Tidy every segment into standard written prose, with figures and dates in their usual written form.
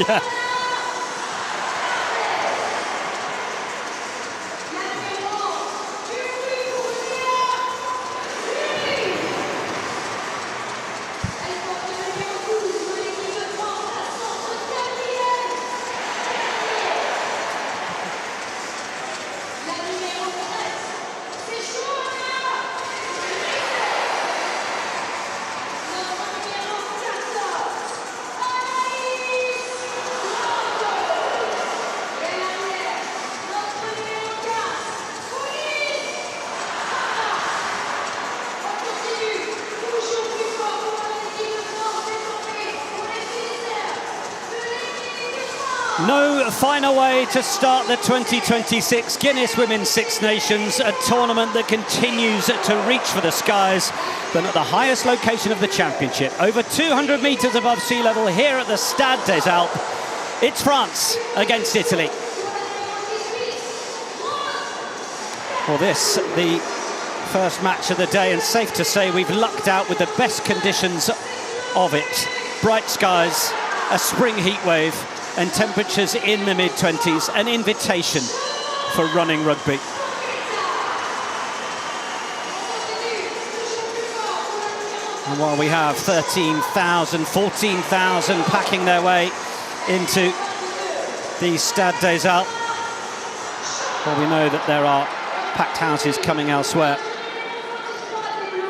Yeah. No finer way to start the 2026 Guinness Women's Six Nations, a tournament that continues to reach for the skies than at the highest location of the championship, over 200 metres above sea level here at the Stade des Alpes. It's France against Italy. Well, this, the first match of the day, and safe to say we've lucked out with the best conditions of it. Bright skies, a spring heat wave, and temperatures in the mid-20s, an invitation for running rugby. And while we have 13,000, 14,000 packing their way into the Stade des Alpes, well, we know that there are packed houses coming elsewhere.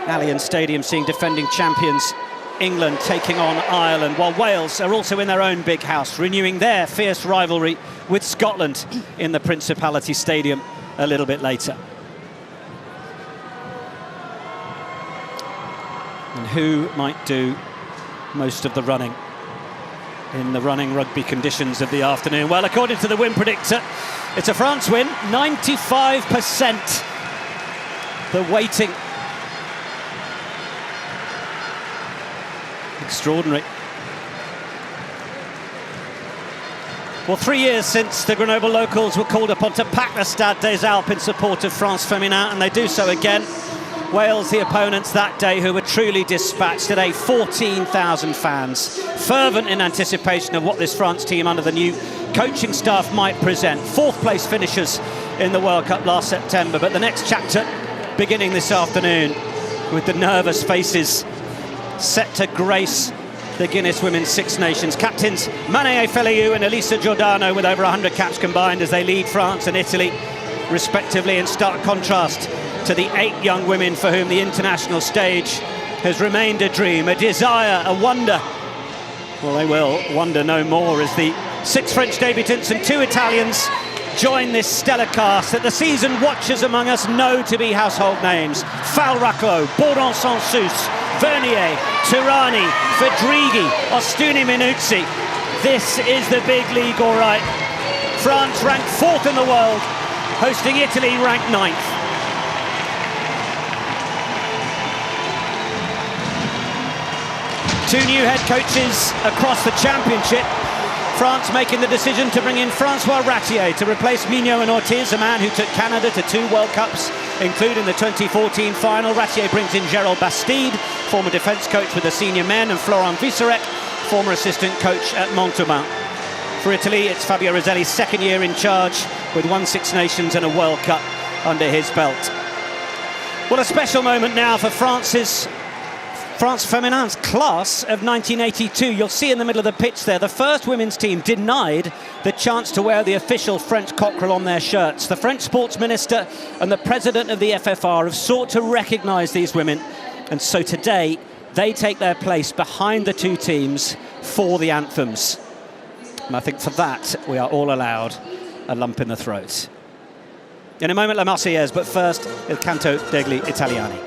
Allianz Stadium seeing defending champions England taking on Ireland, while Wales are also in their own big house, renewing their fierce rivalry with Scotland in the Principality Stadium a little bit later. And who might do most of the running in the running rugby conditions of the afternoon? Well, according to the win predictor, it's a France win, 95% the weighting. Extraordinary. Well, 3 years since the Grenoble locals were called upon to pack the Stade des Alpes in support of France Féminin, and they do so again. Wales, the opponents that day, who were truly dispatched. Today, 14,000 fans, fervent in anticipation of what this France team under the new coaching staff might present. Fourth place finishers in the World Cup last September, but the next chapter beginning this afternoon with the nervous faces set to grace the Guinness Women's Six Nations. Captains Mané Feliu and Elisa Giordano with over 100 caps combined as they lead France and Italy, respectively, in stark contrast to the 8 young women for whom the international stage has remained a dream, a desire, a wonder. Well, they will wonder no more as the 6 French debutants and 2 Italians join this stellar cast that the seasoned watchers among us know to be household names. Falracco, Bourdon-Sansus, Vernier, Tirani, Fedrighi, Ostuni Minuzzi. This is the big league, all right. France ranked 4th in the world, hosting Italy ranked 9th. Two new head coaches across the championship. France making the decision to bring in Francois Ratier to replace Mignot and Ortiz, a man who took Canada to 2 World Cups, including the 2014 final. Ratier brings in Gerald Bastide, former defence coach with the senior men, and Florent Visserec, former assistant coach at Montauban. For Italy, it's Fabio Roselli's 2nd year in charge, with 1 Six Nations and a World Cup under his belt. Well, a special moment now for France Féminin's class of 1982. You'll see in the middle of the pitch there, the first women's team denied the chance to wear the official French cockerel on their shirts. The French sports minister and the president of the FFR have sought to recognise these women, and so today they take their place behind the 2 teams for the anthems. And I think for that we are all allowed a lump in the throat. In a moment, La Marseillaise, but first, Il Canto degli Italiani.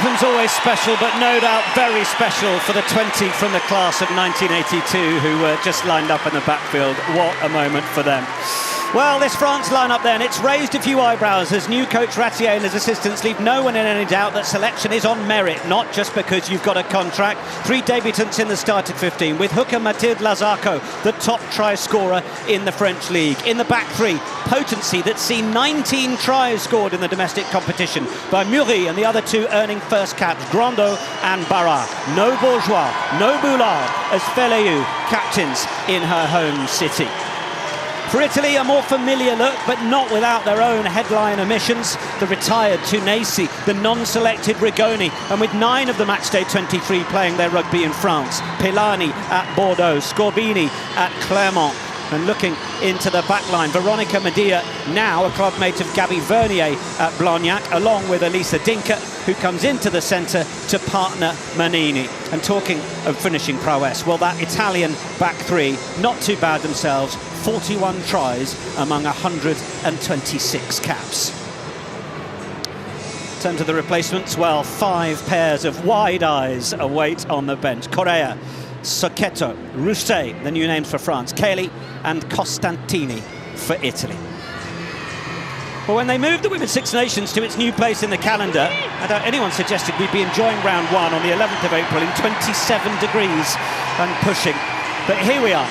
anthem's always special, but no doubt very special for the 20 from the class of 1982 who were just lined up in the backfield. What a moment for them. Well, this France lineup then, it's raised a few eyebrows as new coach Ratier and his assistants leave no one in any doubt that selection is on merit, not just because you've got a contract. 3 debutants in the starting 15, with hooker Mathilde Lazarco, the top try scorer in the French league. In the back 3, potency that's seen 19 tries scored in the domestic competition by Muri and the other 2 earning first caps, Grando and Barra. No Bourgeois, no Boulard as Feleyu captains in her home city. For Italy, a more familiar look, but not without their own headline omissions. The retired Tunisi, the non-selected Rigoni, and with 9 of the matchday 23 playing their rugby in France. Pelani at Bordeaux, Scorbini at Clermont. And looking into the back line, Veronica Medea, now a club mate of Gabby Vernier at Blagnac, along with Elisa Dinka, who comes into the centre to partner Manini. And talking of finishing prowess, well, that Italian back 3, not too bad themselves, 41 tries among 126 caps. In terms of the replacements, well, 5 pairs of wide eyes await on the bench. Correa, Socchetto, Rousset, the new names for France, Kelly and Costantini for Italy. Well, when they moved the Women's Six Nations to its new place in the calendar, I doubt anyone suggested we'd be enjoying round 1 on the 11th of April in 27 degrees and pushing. But here we are.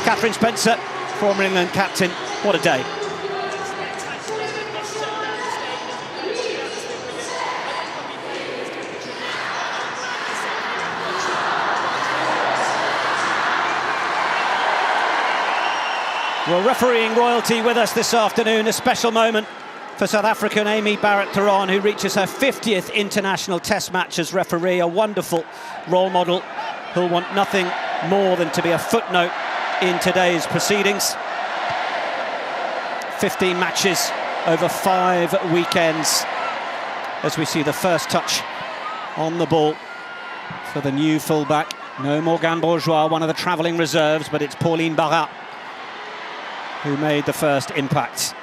Catherine Spencer, former England captain, what a day. Well, refereeing royalty with us this afternoon, a special moment for South African Amy Barrett-Theron, who reaches her 50th international test match as referee, a wonderful role model who'll want nothing more than to be a footnote in today's proceedings. 15 matches over 5 weekends as we see the first touch on the ball for the new fullback. No Morgane Bourgeois, one of the travelling reserves, but it's Pauline Barra who made the first impact.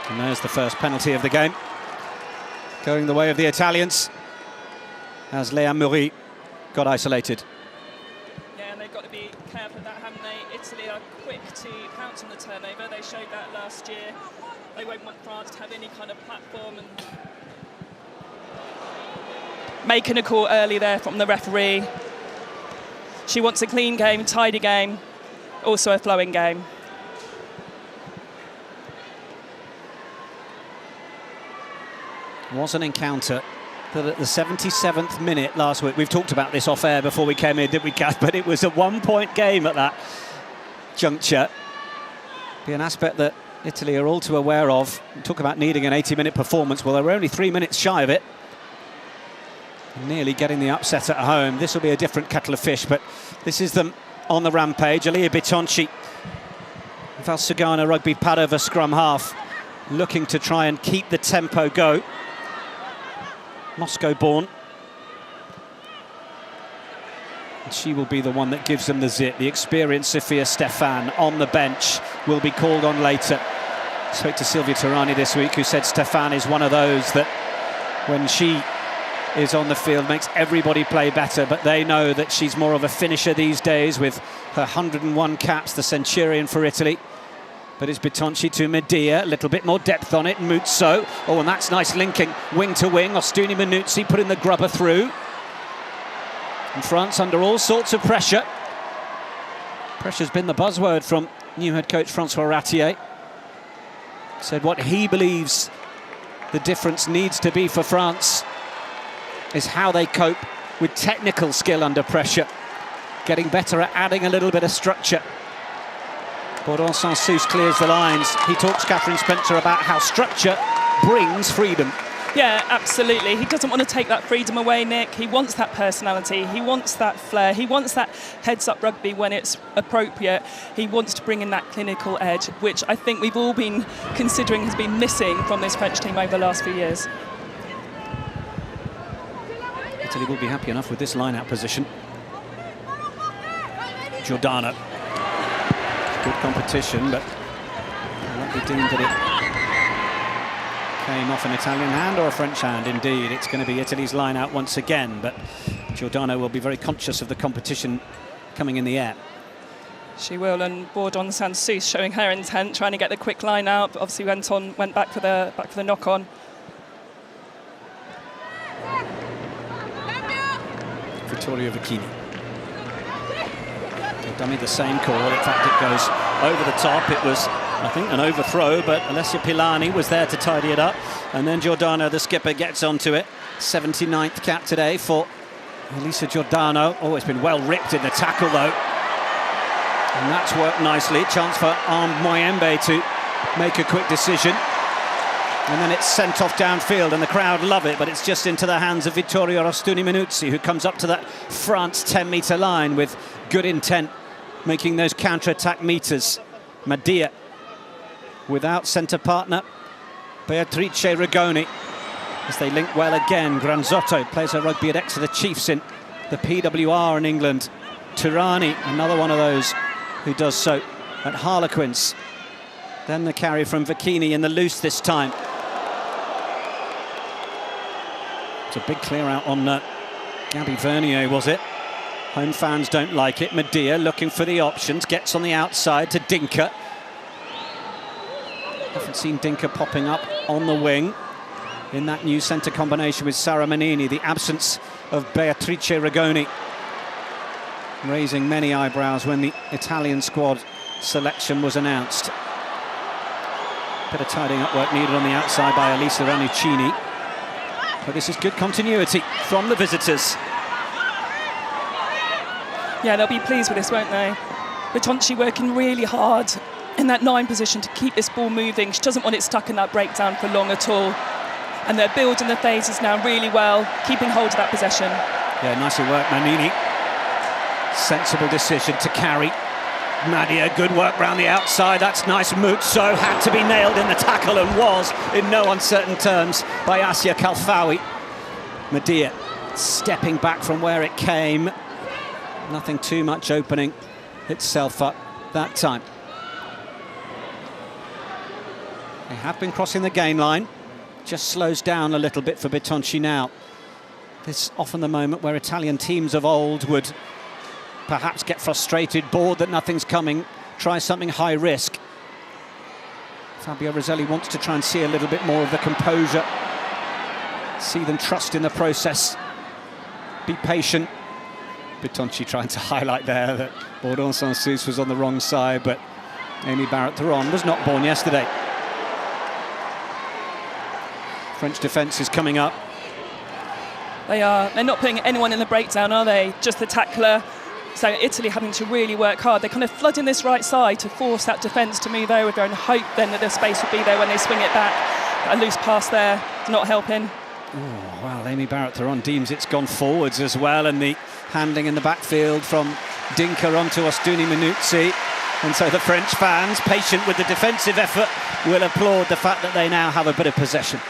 And there's the first penalty of the game, going the way of the Italians as Léa Muri got isolated. Yeah, and they've got to be careful of that, haven't they? Italy are quick to pounce on the turnover. They showed that last year. They won't want France to have any kind of platform. And making a call early there from the referee. She wants a clean game, tidy game, also a flowing game. Was an encounter that at the 77th minute last week, we've talked about this off air before we came in, didn't we, Kath? But it was a 1-point game at that juncture. Be an aspect that Italy are all too aware of. We talk about needing an 80-minute performance. Well, they were only 3 minutes shy of it. Nearly getting the upset at home. This will be a different kettle of fish, but this is them on the rampage. Alia Bitonci, Valsugana Rugby Padova scrum half, looking to try and keep the tempo go. Moscow-born. And she will be the one that gives them the zip. The experienced Sophia Stefan on the bench will be called on later. Spoke to Silvia Turani this week, who said Stefan is one of those that when she is on the field makes everybody play better, but they know that she's more of a finisher these days with her 101 caps, the centurion for Italy. But it's Bitonci to Medea, a little bit more depth on it, Muzzo. Oh, and that's nice linking wing to wing. Ostuni Manuzzi putting the grubber through. And France under all sorts of pressure. Pressure's been the buzzword from new head coach Francois Ratier. Said what he believes the difference needs to be for France is how they cope with technical skill under pressure, getting better at adding a little bit of structure. Bourdon Sansus clears the lines. He talks, Catherine Spencer, about how structure brings freedom. Yeah, absolutely. He doesn't want to take that freedom away, Nick. He wants that personality. He wants that flair. He wants that heads-up rugby when it's appropriate. He wants to bring in that clinical edge, which I think we've all been considering has been missing from this French team over the last few years. Italy will be happy enough with this line-out position. Giordano. Good competition, but it won't be deemed that it Came off an Italian hand or a French hand, indeed. It's going to be Italy's line out once again, but Giordano will be very conscious of the competition coming in the air. She will, and Bourdon Sansus showing her intent, trying to get the quick line out, but obviously went back for the knock-on. Vittorio Vecchini. They've done me the same call. In fact, it goes over the top. It was, I think, an overthrow, but Alessia Pilani was there to tidy it up. And then Giordano, the skipper, gets onto it. 79th cap today for Elisa Giordano. Oh, it's been well ripped in the tackle, though. And that's worked nicely. Chance for Armed Moyembe to make a quick decision. And then it's sent off downfield, and the crowd love it, but it's just into the hands of Vittorio Rostuni-Minuzzi, who comes up to that France 10-metre line with good intent, making those counter-attack metres. Madia, without centre partner, Beatrice Rigoni, as they link well again. Granzotto plays her rugby at Exeter Chiefs in the PWR in England. Turani, another one of those who does so at Harlequins. Then the carry from Vecchini in the loose this time. It's a big clear out on Gabby Vernier, was it? Home fans don't like it. Madia looking for the options, gets on the outside to Dinka. Haven't seen Dinka popping up on the wing in that new centre combination with Sara Manini. The absence of Beatrice Rigoni raising many eyebrows when the Italian squad selection was announced. Bit of tidying up work needed on the outside by Elisa Ranuccini. But this is good continuity from the visitors. Yeah, they'll be pleased with this, won't they? Bertonci working really hard in that 9 position to keep this ball moving. She doesn't want it stuck in that breakdown for long at all. And they're building the phases now really well, keeping hold of that possession. Yeah, nicely worked, Manini. Sensible decision to carry. Madia, good work round the outside. That's nice. Mutso had to be nailed in the tackle and was, in no uncertain terms, by Asia Kalfawi. Madia stepping back from where it came. Nothing too much opening itself up that time. They have been crossing the gain line. Just slows down a little bit for Bertonci now. This is often the moment where Italian teams of old would perhaps get frustrated, bored that nothing's coming, try something high risk. Fabio Roselli wants to try and see a little bit more of the composure, see them trust in the process, be patient. Bertonci trying to highlight there that Bourdon Sansus was on the wrong side, but Amy Barrett-Theron was not born yesterday. French defence is coming up. They're not putting anyone in the breakdown, are they? Just the tackler. So Italy having to really work hard. They're kind of flooding this right side to force that defence to move over and hope then that the space will be there when they swing it back. A loose pass there, not helping. Oh, well, Amy Barrett-Theron deems it's gone forwards as well, and the handling in the backfield from Dinka onto Ostuni-Minuzzi. And so the French fans, patient with the defensive effort, will applaud the fact that they now have a bit of possession.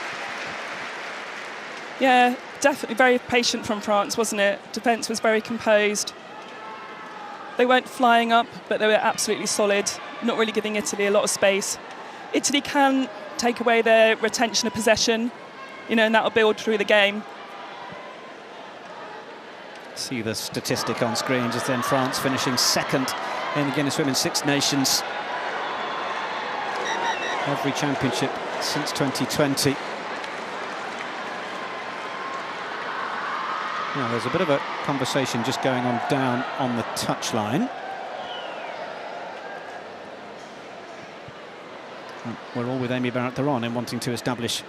Yeah, definitely very patient from France, wasn't it? Defence was very composed. They weren't flying up, but they were absolutely solid, not really giving Italy a lot of space. Italy can take away their retention of possession, and that'll build through the game. See the statistic on screen, just then France finishing second in the Guinness Women's Six Nations. Every championship since 2020. Now, there's a bit of a conversation just going on down on the touchline. We're all with Amy Barrett-Theron in wanting to establish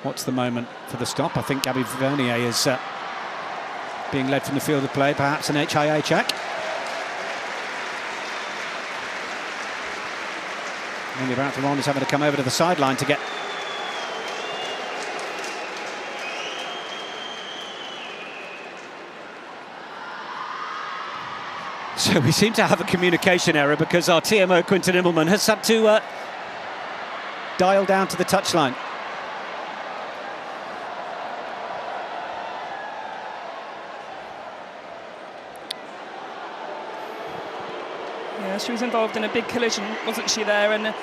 what's the moment for the stop. I think Gabby Vernier is being led from the field of play, perhaps an HIA check. Amy Barrett-Theron is having to come over to the sideline to get So we seem to have a communication error because our TMO, Quinton Immelman, has had to dial down to the touchline. Yeah, she was involved in a big collision, wasn't she, there? And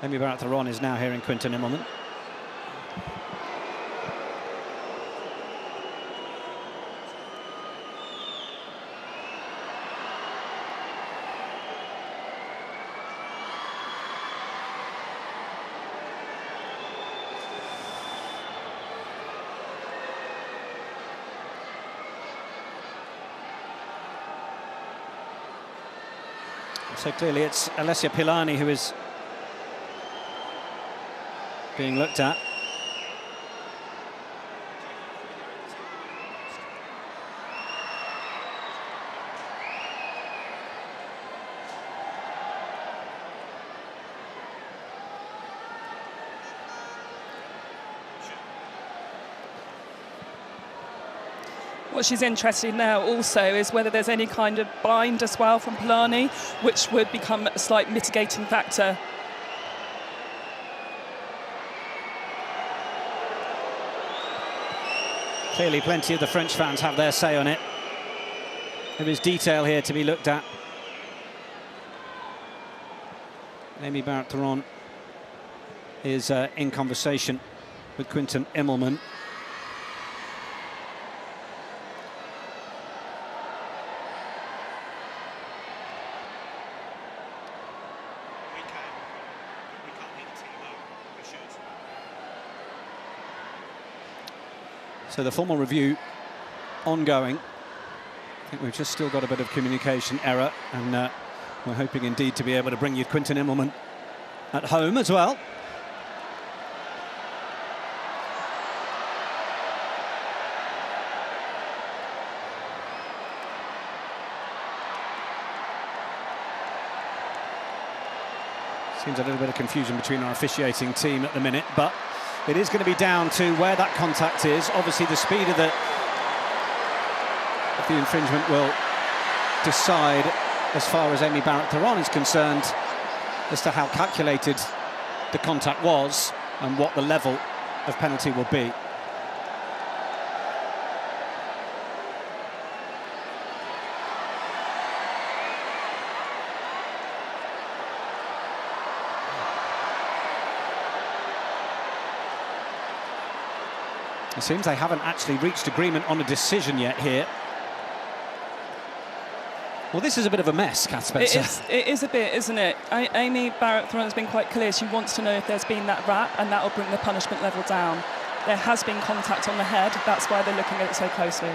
Amy Barrett-Theron is now hearing Quinton Immelman. So clearly it's Alessia Pilani who is being looked at. What she's interested in now also is whether there's any kind of bind as well from Pilani, which would become a slight mitigating factor. Clearly plenty of the French fans have their say on it. There is detail here to be looked at. Amy Barrett-Theron is in conversation with Quinton Immelman. So the formal review ongoing. I think we've just still got a bit of communication error, and we're hoping indeed to be able to bring you Quinton Immelman at home as well. Seems a little bit of confusion between our officiating team at the minute, but it is going to be down to where that contact is. Obviously, the speed of the infringement will decide, as far as Amy Barrett-Theron is concerned, as to how calculated the contact was and what the level of penalty will be. It seems they haven't actually reached agreement on a decision yet here. Well, this is a bit of a mess, Kath Spencer. It is a bit, isn't it? Amy Barrett-Theron has been quite clear. She wants to know if there's been that wrap, and that will bring the punishment level down. There has been contact on the head. That's why they're looking at it so closely.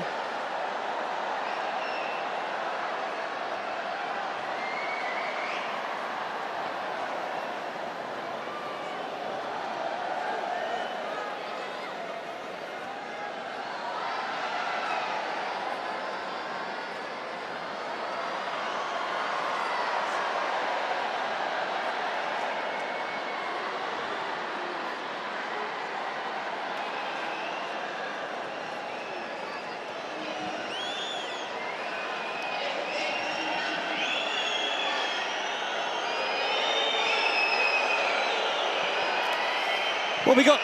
Well, we got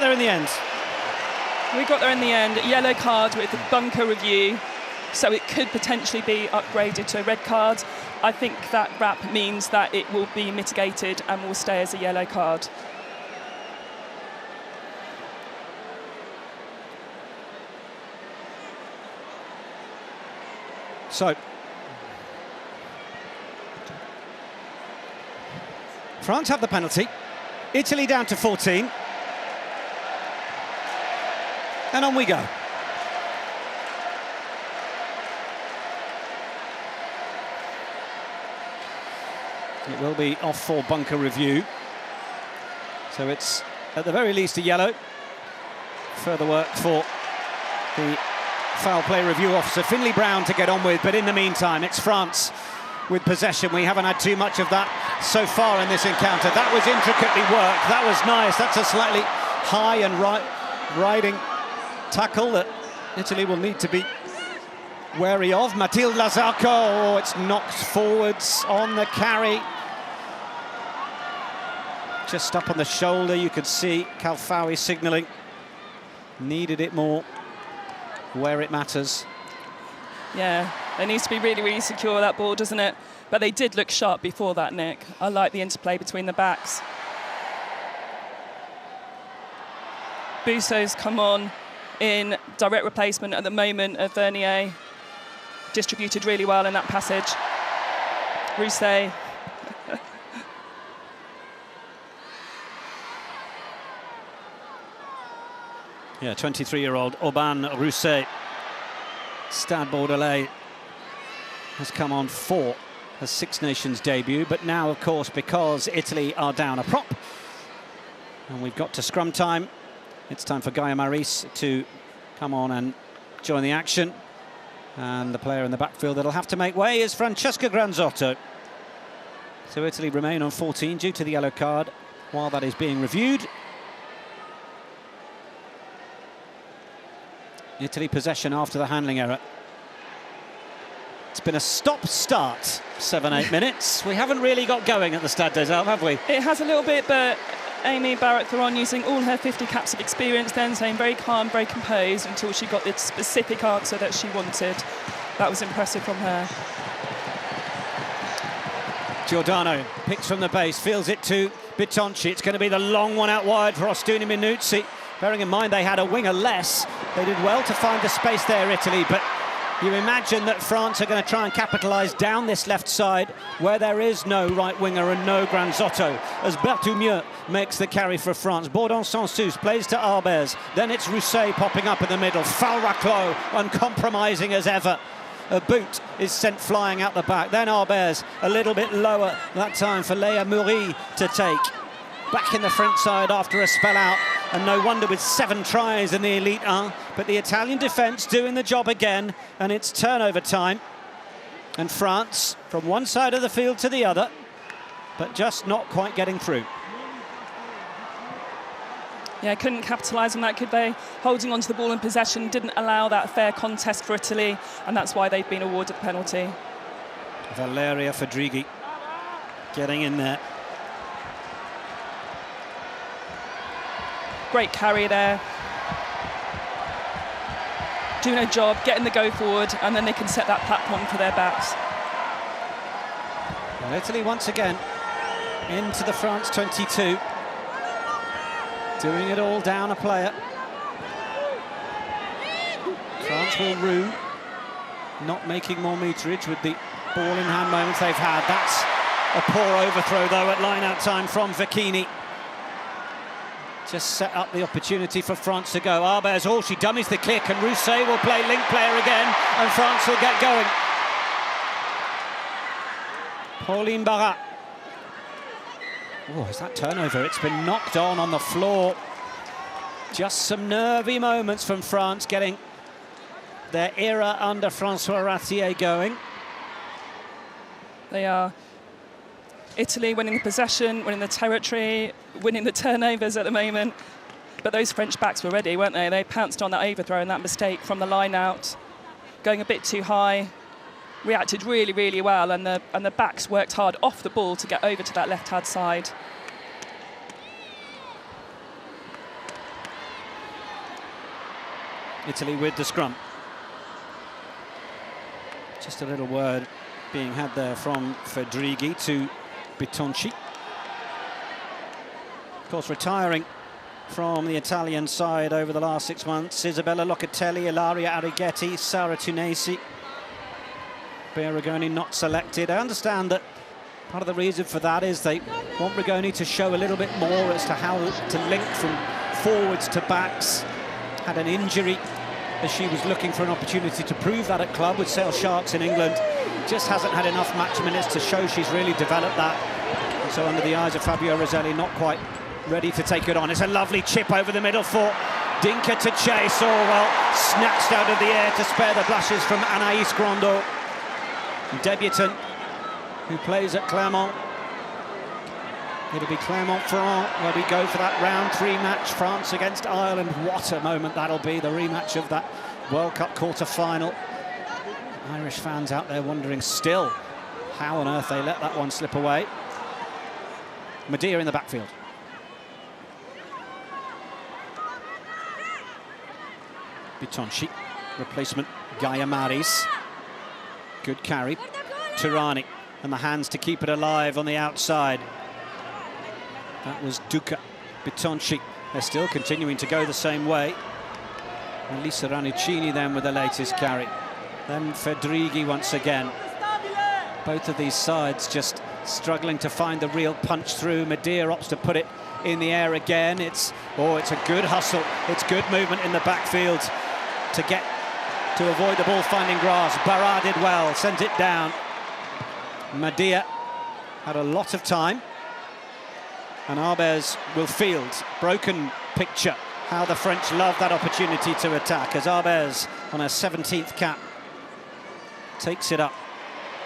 there in the end. We got there in the end. Yellow card with the bunker review, so it could potentially be upgraded to a red card. I think that wrap means that it will be mitigated and will stay as a yellow card. So, France have the penalty. Italy down to 14. And on we go. It will be off for bunker review. So it's at the very least a yellow. Further work for the foul play review officer, Finlay Brown, to get on with. But in the meantime, it's France with possession. We haven't had too much of that so far in this encounter. That was intricately worked. That was nice. That's a slightly high and riding tackle that Italy will need to be wary of. Mathilde Lazarco, oh, it's knocked forwards on the carry. Just up on the shoulder, you could see Kalfawi signalling. Needed it more where it matters. Yeah, it needs to be really, really secure, that ball, doesn't it? But they did look sharp before that, Nick. I like the interplay between the backs. Busso's come on in direct replacement at the moment of Vernier. Distributed really well in that passage. Rousset. Yeah, 23-year-old Aubin Rousset. Stade Bordelais has come on for a Six Nations debut, but now, of course, because Italy are down a prop, and we've got to scrum time, it's time for Gaia Maris to come on and join the action. And the player in the backfield that'll have to make way is Francesca Granzotto. So Italy remain on 14 due to the yellow card while that is being reviewed. Italy possession after the handling error. It's been a stop-start, 7-8 minutes. We haven't really got going at the Stade des Alpes, have we? It has a little bit, but Amy Barrett-Theron using all her 50 caps of experience, then staying very calm, very composed until she got the specific answer that she wanted. That was impressive from her. Giordano picks from the base, feels it to Bitonci. It's going to be the long one out wide for Ostuni Minuzzi. Bearing in mind they had a winger less. They did well to find the space there, Italy, but you imagine that France are going to try and capitalise down this left side where there is no right winger and no Granzotto, as Berthoumieux makes the carry for France. Bourdon-Sansus plays to Albers. Then it's Rousset popping up in the middle. Falraclo, uncompromising as ever. A boot is sent flying out the back. Then Albers a little bit lower that time for Léa Moury to take. Back in the front side after a spell out, and no wonder with 7 tries in the Elite 1. But the Italian defence doing the job again, and it's turnover time. And France from one side of the field to the other, but just not quite getting through. Yeah, couldn't capitalise on that, could they? Holding onto the ball in possession didn't allow that fair contest for Italy, and that's why they've been awarded the penalty. Valeria Fadrighi getting in there. Great carry there. Doing a job, getting the go forward, and then they can set that platform for their backs. Well, Italy once again into the France 22. Doing it all down a player. France will rue not making more meterage with the ball in hand moments they've had. That's a poor overthrow though at line-out time from Vecchini. Just set up the opportunity for France to go. Albers, oh, she dummies the kick, and Rousset will play link player again, and France will get going. Pauline Barrat. Oh, is that turnover? It's been knocked on the floor. Just some nervy moments from France getting their era under François Ratier going. They are Italy winning the possession, winning the territory, winning the turnovers at the moment. But those French backs were ready, weren't they? They pounced on that overthrow and that mistake from the line out, going a bit too high, reacted really, really well, and the backs worked hard off the ball to get over to that left-hand side. Italy with the scrum. Just a little word being had there from Fadrighi to Bitonci. Of course, retiring from the Italian side over the last 6 months, Isabella Locatelli, Ilaria Arrighetti, Sara Tunesi. Rigoni not selected. I understand that part of the reason for that is they want Rigoni to show a little bit more as to how to link from forwards to backs. Had an injury as she was looking for an opportunity to prove that at club with Sale Sharks in England. Just hasn't had enough match minutes to show she's really developed that. And so under the eyes of Fabio Roselli, not quite ready to take it on. It's a lovely chip over the middle for Dinka to chase. Oh, well, snatched out of the air to spare the blushes from Anaïs Grandot. Debutant who plays at Clermont. It'll be Clermont-Ferrand where we go for that round 3 match, France against Ireland. What a moment that'll be, the rematch of that World Cup quarter-final. Irish fans out there wondering still how on earth they let that one slip away. Medea in the backfield. Bitonci, replacement Gaia Maris. Good carry. Tirani and the hands to keep it alive on the outside. That was Duca. Bitonci, they're still continuing to go the same way. And Lisa Ranuccini then with the latest carry. Then Fedrighi once again. Both of these sides just struggling to find the real punch through. Medea opts to put it in the air again. It's a good hustle. It's good movement in the backfield to avoid the ball finding grass. Barra did well, sent it down. Medea had a lot of time. And Arbez will field. Broken picture. How the French love that opportunity to attack as Arbez on her 17th cap takes it up.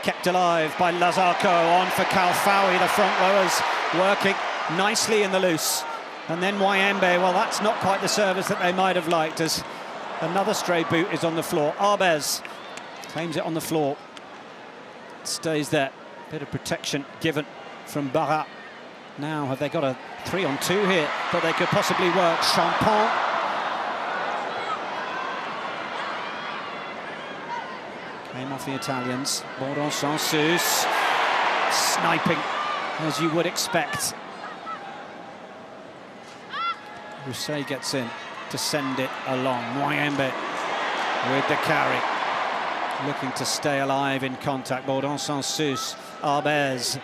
Kept alive by Lazarco, on for Kalfawi. The front rowers working nicely in the loose. And then Wayembe, well, that's not quite the service that they might have liked as another stray boot is on the floor. Arbez claims it on the floor. Stays there. Bit of protection given from Barra. Now, have they got a 3-on-2 here that they could possibly work? Champon. Came off the Italians. Bordon Sansus. Sniping, as you would expect. Rousset gets in to send it along. Moyembe with the carry. Looking to stay alive in contact. Bordon Sansus. Arbez.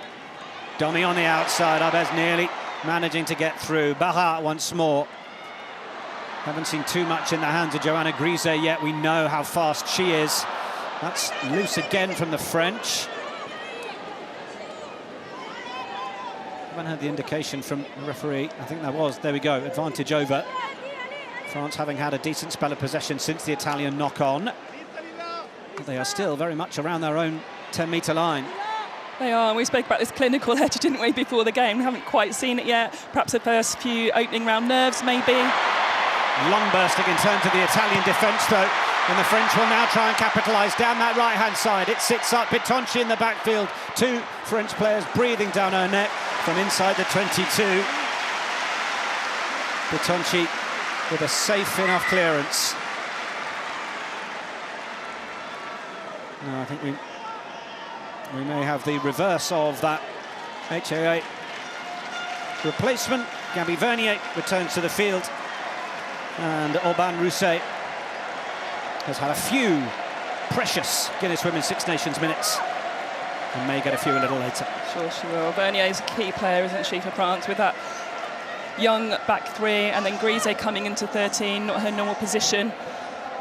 Dummy on the outside, Arbez nearly managing to get through. Barra once more. Haven't seen too much in the hands of Joanna Grise yet. We know how fast she is. That's loose again from the French. Haven't had the indication from the referee. I think there we go, advantage over. France having had a decent spell of possession since the Italian knock-on. But they are still very much around their own 10-metre line. They are. We spoke about this clinical edge, didn't we, before the game? We haven't quite seen it yet. Perhaps the first few opening round nerves, maybe. Long bursting in terms of the Italian defence, though. And the French will now try and capitalise down that right-hand side. It sits up. Bitonci in the backfield. Two French players breathing down her neck from inside the 22. Bitonci with a safe enough clearance. No, I think we may have the reverse of that HAA replacement. Gabby Vernier returns to the field, and Aubin Rousset has had a few precious Guinness Women's Six Nations minutes and may get a few a little later. Sure she will. Vernier is a key player, isn't she, for France, with that young back three, and then Grise coming into 13, not her normal position.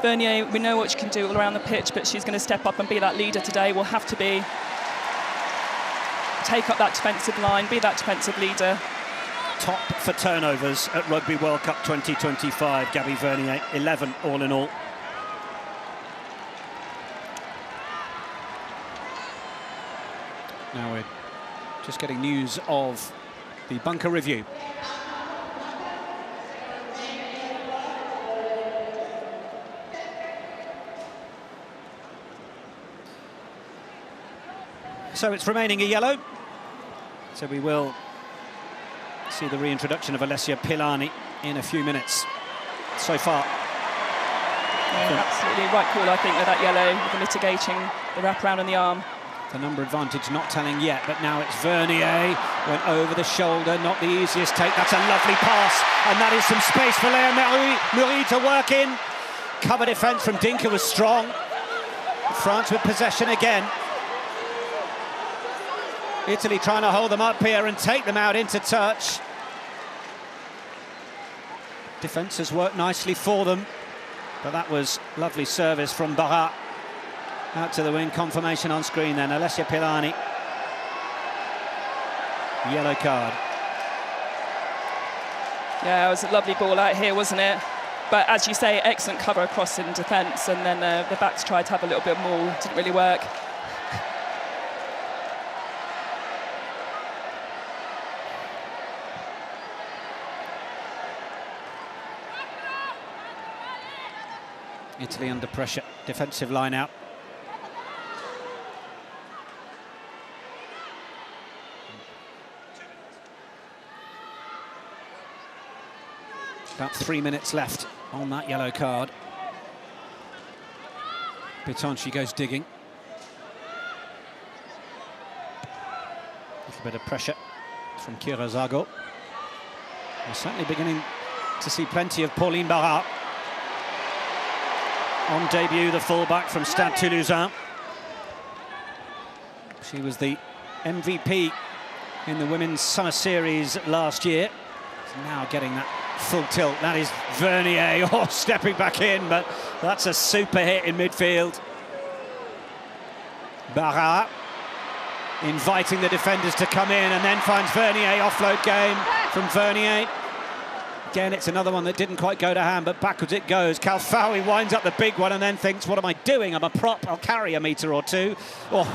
Vernier, we know what she can do all around the pitch, but she's going to step up and be that leader today. Will have to be. Take up that defensive line, be that defensive leader. Top for turnovers at Rugby World Cup 2025, Gabby Vernier, 11 all in all. Now we're just getting news of the bunker review. So it's remaining a yellow. So we will see the reintroduction of Alessia Pilani in a few minutes. So far. Yeah, absolutely right call, I think, with that yellow, with the mitigating the wraparound on the arm. The number advantage not telling yet, but now it's Vernier. Went over the shoulder, not the easiest take. That's a lovely pass, and that is some space for Léa Moury to work in. Cover defence from Dinka was strong. France with possession again. Italy trying to hold them up here and take them out into touch. Defence has worked nicely for them, but that was lovely service from Barra. Out to the wing, confirmation on screen then. Alessia Pilani. Yellow card. Yeah, it was a lovely ball out here, wasn't it? But as you say, excellent cover across in defence, and then the backs tried to have a little bit more, didn't really work. Italy under pressure, defensive line out. About 3 minutes left on that yellow card. Bitonci goes digging. bit of pressure from Kirazago. We're certainly beginning to see plenty of Pauline Barra. On debut, the fullback from Stade Toulousain. She was the MVP in the Women's Summer Series last year. She's now getting that full tilt. That is Vernier, stepping back in, but that's a super hit in midfield. Barra inviting the defenders to come in and then finds Vernier, offload game from Vernier. Again, it's another one that didn't quite go to hand, but backwards it goes. Kalfaoui winds up the big one and then thinks, what am I doing? I'm a prop, I'll carry a metre or two. Oh,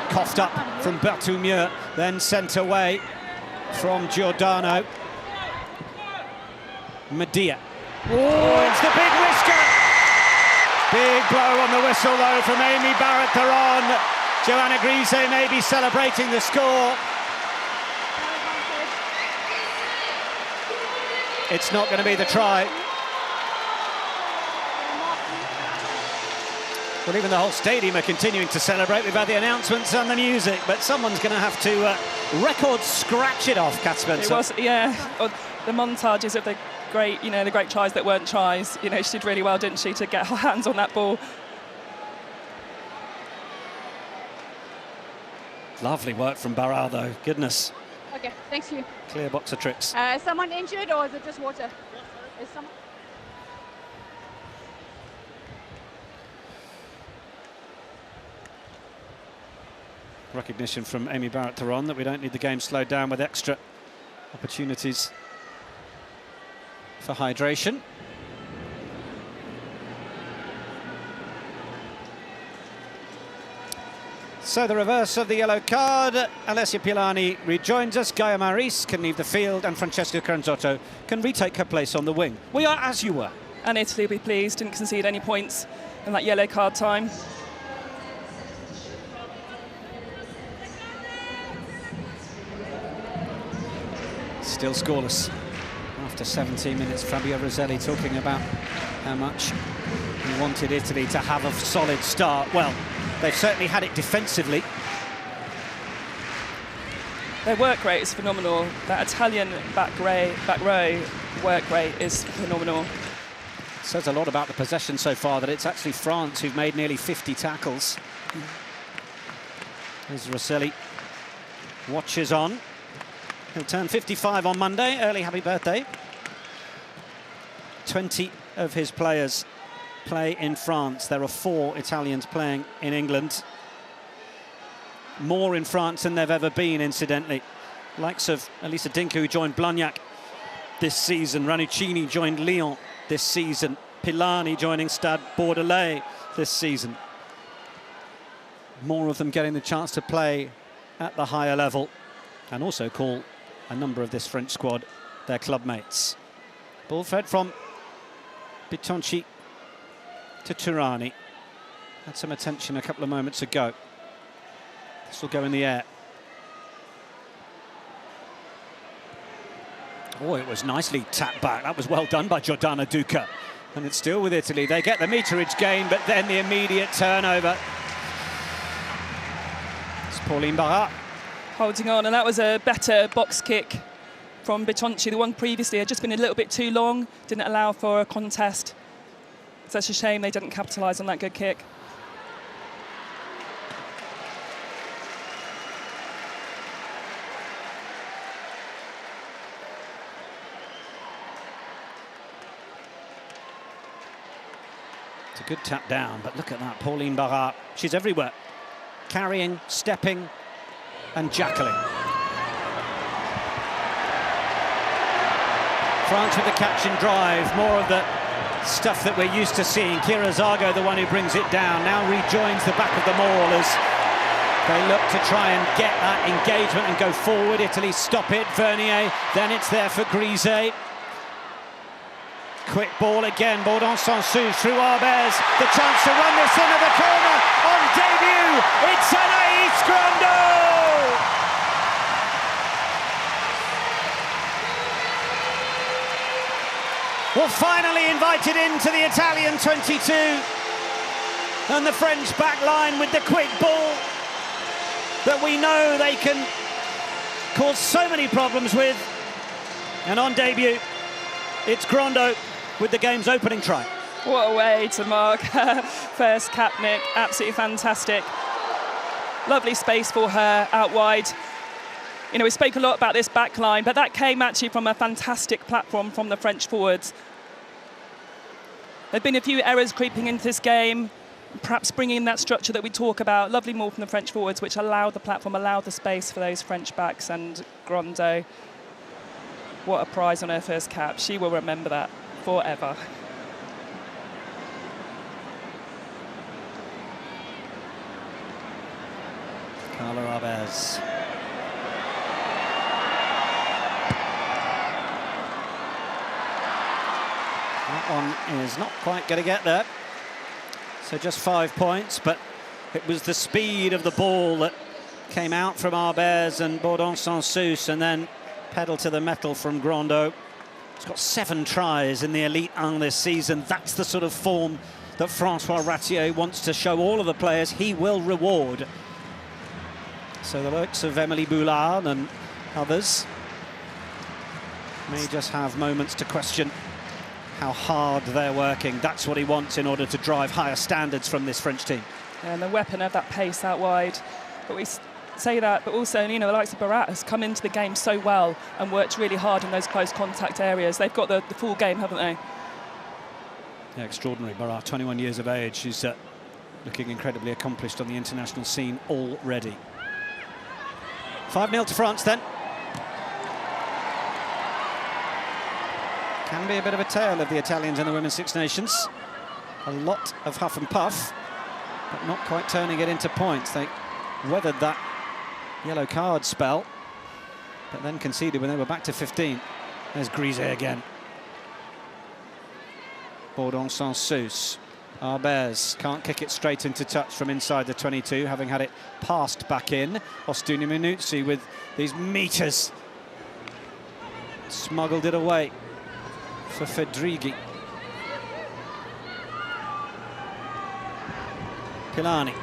coughed up from Bertoumieux, then sent away from Giordano. Medea. Oh, it's the big whisker! Big blow on the whistle, though, from Amy Barrett-Theron. Joanna Grise may be celebrating the score. It's not going to be the try. Well, even the whole stadium are continuing to celebrate. We've had the announcements and the music, but someone's going to have to record scratch it off, Kat Spencer. It was, yeah. The montages of the great, the great tries that weren't tries. She did really well, didn't she, to get her hands on that ball. Lovely work from Barra, though. Goodness. Okay, thanks you. Clear box of tricks. Is someone injured or is it just water? Is someone... Recognition from Amy Barrett-Theron that we don't need the game slowed down with extra opportunities for hydration. So the reverse of the yellow card. Alessia Pilani rejoins us. Gaia Maris can leave the field and Francesca Caranzotto can retake her place on the wing. We are as you were. And Italy will be pleased, didn't concede any points in that yellow card time. Still scoreless. After 17 minutes, Fabio Roselli talking about how much he wanted Italy to have a solid start. Well, they've certainly had it defensively. Their work rate is phenomenal. That Italian back row work rate is phenomenal. Says a lot about the possession so far, that it's actually France who've made nearly 50 tackles. There's Rosselli. Watches on. He'll turn 55 on Monday. Early happy birthday. 20 of his players play in France. There are 4 Italians playing in England. More in France than they've ever been, incidentally. Likes of Elisa Dinka, who joined Blagnac this season. Ranuccini joined Lyon this season. Pilani joining Stade Bordelais this season. More of them getting the chance to play at the higher level and also call a number of this French squad their club mates. Ball fed from Bitonci to Turani. Had some attention a couple of moments ago. This will go in the air. Oh, it was nicely tapped back. That was well done by Giordana Duca. And it's still with Italy. They get the meterage gain, but then the immediate turnover. It's Pauline Barra. Holding on, and that was a better box kick from Bitonci. The one previously had just been a little bit too long, didn't allow for a contest. It's such a shame they didn't capitalise on that good kick. It's a good tap down, but look at that, Pauline Barra. She's everywhere. Carrying, stepping, and jackling. France with the catch and drive, more of the stuff that we're used to seeing. Kirazago, the one who brings it down, now rejoins the back of the maul as they look to try and get that engagement and go forward. Italy stop it, Vernier, then it's there for Grise. Quick ball again, Bourdon-Sansu through Arbez. The chance to run this into the corner on debut. It's Anaïs Grando! Well, finally invited into the Italian 22. And the French back line with the quick ball that we know they can caused so many problems with. And on debut, it's Grando with the game's opening try. What a way to mark her first cap, Nick. Absolutely fantastic. Lovely space for her out wide. You know, we spoke a lot about this back line, but that came actually from a fantastic platform from the French forwards. There have been a few errors creeping into this game, perhaps bringing in that structure that we talk about. Lovely move from the French forwards, which allowed the platform, allowed the space for those French backs. And Grando, what a prize on her first cap. She will remember that forever. Carla Arbez. That one is not quite going to get there. So just 5 points, but it was the speed of the ball that came out from Arbez and Bourdon-Sans-Souce, and then pedal to the metal from Grando. He's got 7 tries in the Elite 1 this season. That's the sort of form that Francois Ratier wants to show all of the players he will reward. So the likes of Emily Boulard and others may just have moments to question how hard they're working. That's what he wants in order to drive higher standards from this French team. And the weapon of that pace out wide. But we say that, but also, you know, the likes of Barat has come into the game so well and worked really hard in those close contact areas. They've got the full game, haven't they? Yeah, extraordinary. Barat, 21 years of age. She's looking incredibly accomplished on the international scene already. 5-0 to France then. Can be a bit of a tale of the Italians in the Women's Six Nations. A lot of huff and puff, but not quite turning it into points. They weathered that yellow card spell, but then conceded when they were back to 15. There's Grisey again. Bourdon-Sans-Souce. Arbez can't kick it straight into touch from inside the 22, having had it passed back in. Ostuni-Minuzzi with these meters. Smuggled it away for Fedrighi. Pilani.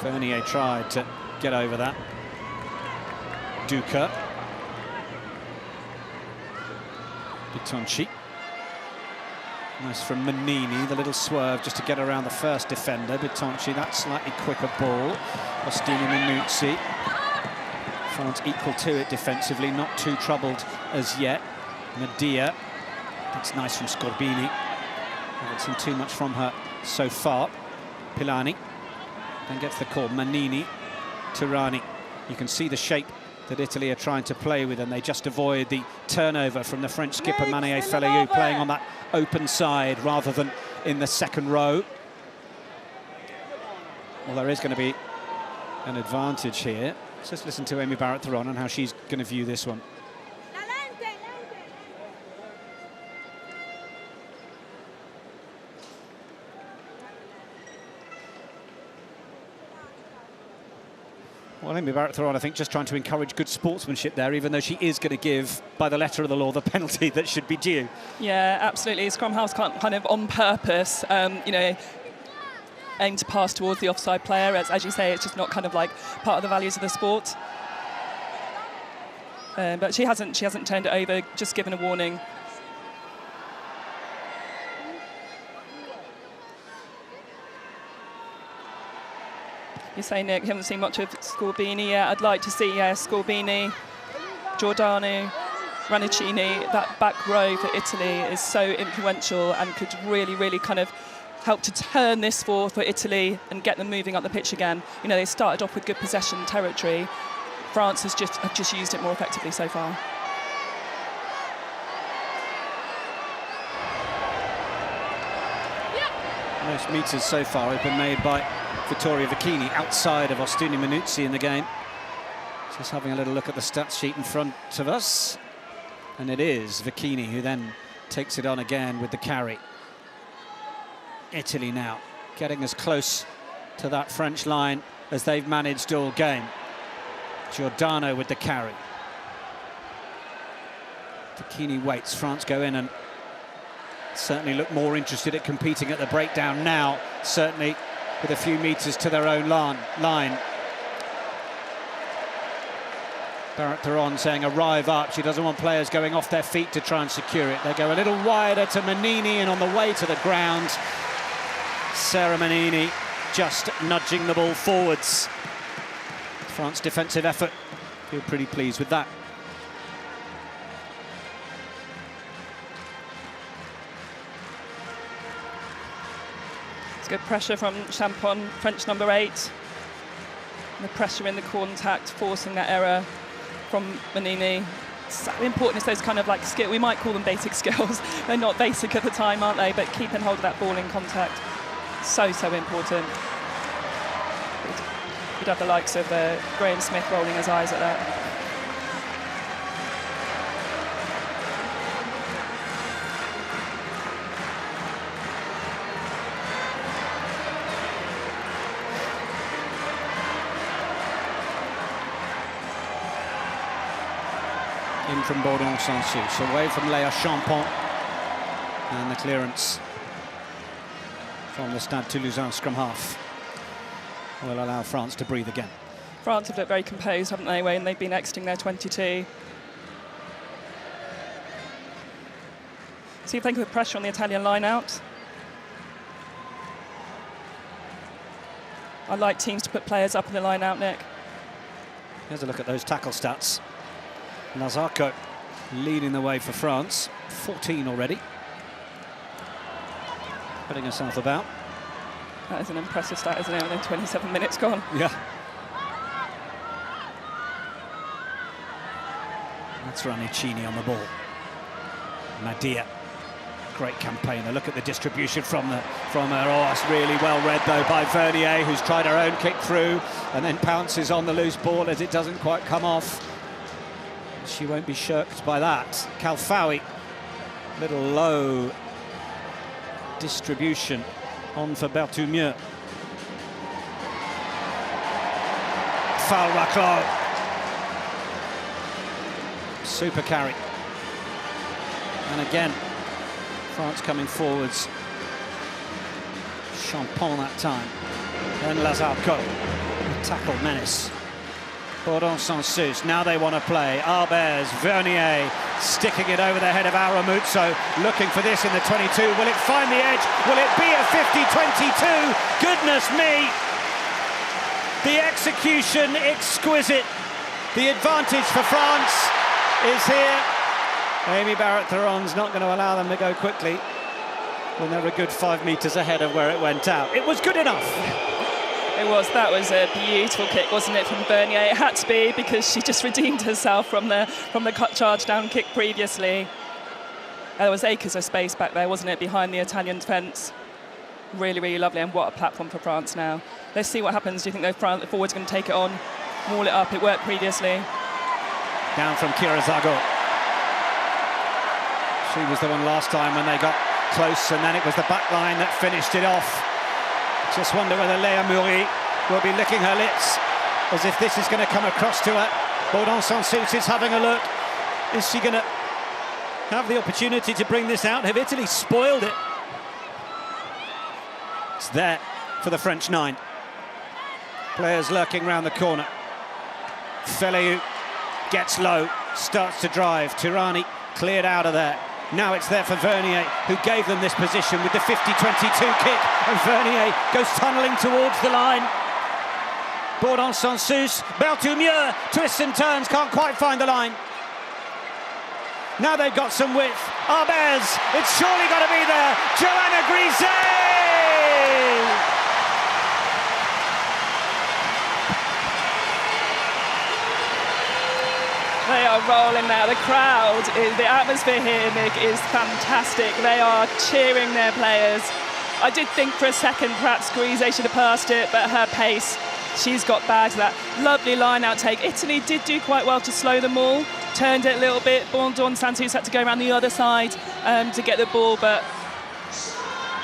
Vernier tried to get over that. Duca. Bitonci. Nice from Manini, the little swerve just to get around the first defender. Bitonci, that slightly quicker ball. Ostuni-Minuzzi. France equal to it defensively, not too troubled as yet. Medea, that's nice from Scorbini. Haven't seen too much from her so far. Pilani then gets the call. Manini, Turani. You can see the shape that Italy are trying to play with, and they just avoid the turnover from the French skipper Mané Felayou, playing on that open side rather than in the second row. Well, there is going to be an advantage here. Let's just listen to Amy Barrett-Theron and how she's going to view this one. Well, Amy Barrett-Theron, I think, just trying to encourage good sportsmanship there, even though she is going to give, by the letter of the law, the penalty that should be due. Yeah, absolutely. Scrum House kind of on purpose, you know, aim to pass towards the offside player. As you say, it's just not kind of like part of the values of the sport. But she hasn't turned it over, just given a warning. You say, Nick, you haven't seen much of Scorbini yet. I'd like to see, Scorbini, Giordano, Rannicini. That back row for Italy is so influential and could really, really kind of help to turn this for Italy and get them moving up the pitch again. You know, they started off with good possession territory. France have just used it more effectively so far. Most metres so far have been made by Vittoria Vicchini outside of Ostuni-Minuzzi in the game. Just having a little look at the stats sheet in front of us. And it is Vicchini who then takes it on again with the carry. Italy now getting as close to that French line as they've managed all game. Giordano with the carry. Vicchini waits. France go in and certainly look more interested at competing at the breakdown now, certainly with a few metres to their own line. Barrett-Theron saying arrive up. She doesn't want players going off their feet to try and secure it. They go a little wider to Manini, and on the way to the ground, Sarah Manini just nudging the ball forwards. France defensive effort. Feel pretty pleased with that. It's good pressure from Champon, French number 8. And the pressure in the contact, forcing that error from Manini. So important is those kind of like skill. We might call them basic skills. They're not basic at the time, aren't they? But keeping hold of that ball in contact, so important. You'd have the likes of Graham Smith rolling his eyes at that. In from Baudon Sans-Souci, away from Léa Champon, and the clearance from the Stade Toulousain scrum half will allow France to breathe again. France have looked very composed, haven't they, when they've been exiting their 22. See if they can put pressure on the Italian line-out. I like teams to put players up in the line-out, Nick. Here's a look at those tackle stats. Nazarko leading the way for France, 14 already. Putting herself about. That is an impressive stat, isn't it? And then 27 minutes gone. Yeah. That's Rannicini on the ball. Nadia, great campaigner. Look at the distribution from her. Oh, it's really well read though by Vernier, who's tried her own kick through and then pounces on the loose ball as it doesn't quite come off. She won't be shirked by that. Kalfaoui, little low distribution on for Berthoumieux. Foul Raclot. Super carry. And again, France coming forwards. Champon that time. Then Lazarko. Tackle menace. Baudon Sans-Souci, now they want to play. Arbez, Vernier, sticking it over the head of Aramuzzo, looking for this in the 22. Will it find the edge? Will it be a 50-22? Goodness me! The execution, exquisite. The advantage for France is here. Amy Barrett-Theron's not going to allow them to go quickly when they're a good 5 metres ahead of where it went out. It was good enough. That was a beautiful kick, wasn't it, from Vernier? It had to be, because she just redeemed herself from the cut charge down kick previously. There was acres of space back there, wasn't it, behind the Italian defence. Really, really lovely, and what a platform for France now. Let's see what happens. Do you think the forwards are going to take it on, wall it up? It worked previously. Down from Kira Zago. She was the one last time when they got close, and then it was the back line that finished it off. Just wonder whether Léa Moury will be licking her lips as if this is going to come across to her. Baudon Sans-Souci is having a look. Is she going to have the opportunity to bring this out? Have Italy spoiled it? It's there for the French 9. Players lurking round the corner. Feleau gets low, starts to drive. Tirani cleared out of there. Now it's there for Vernier, who gave them this position with the 50-22 kick, and Vernier goes tunnelling towards the line. Baudon Sans-Souci, Berthoumieux twists and turns, can't quite find the line. Now they've got some width. Arbez, it's surely got to be there. Joanna Grisez! They are rolling now. The crowd, the atmosphere here, Nick, is fantastic. They are cheering their players. I did think for a second perhaps Grisez should have passed it, but her pace, she's got bags of that. Lovely line-out take. Italy did do quite well to slow them all, turned it a little bit. Baudon Sans-Souci had to go around the other side to get the ball, but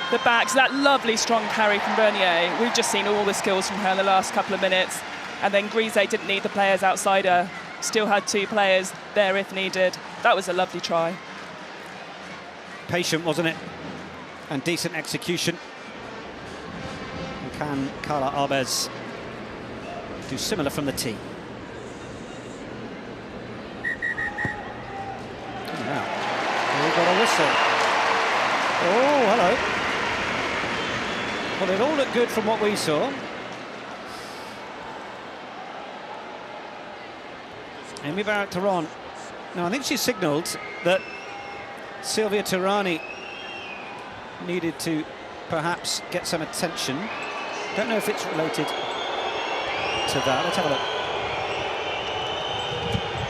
the backs, that lovely strong carry from Vernier. We've just seen all the skills from her in the last couple of minutes. And then Grisez didn't need the players outside her. Still had 2 players there if needed. That was a lovely try. Patient, wasn't it? And decent execution. And can Carla Arbez do similar from the tee? whistle. Oh, hello. Well, it all looked good from what we saw. Amy Barrett-Theron. Now, I think she signalled that Sylvia Turani needed to perhaps get some attention. Don't know if it's related to that. Let's have a look.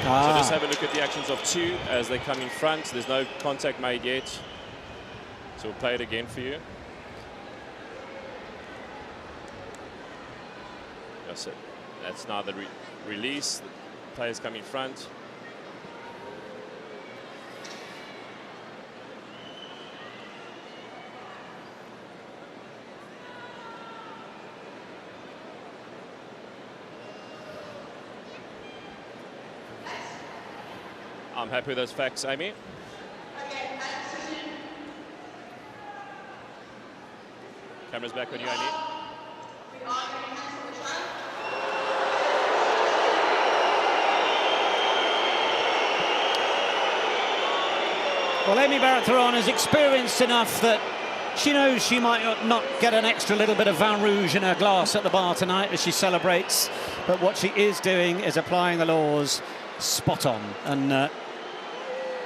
So just have a look at the actions of two as they come in front. There's no contact made yet. So we'll play it again for you. That's it. That's now the release. The players come in front. I'm happy with those facts, Amy. Camera's back on you, Amy. Well, Amy Barrett-Theron is experienced enough that she knows she might not get an extra little bit of vin rouge in her glass at the bar tonight as she celebrates. But what she is doing is applying the laws spot on. And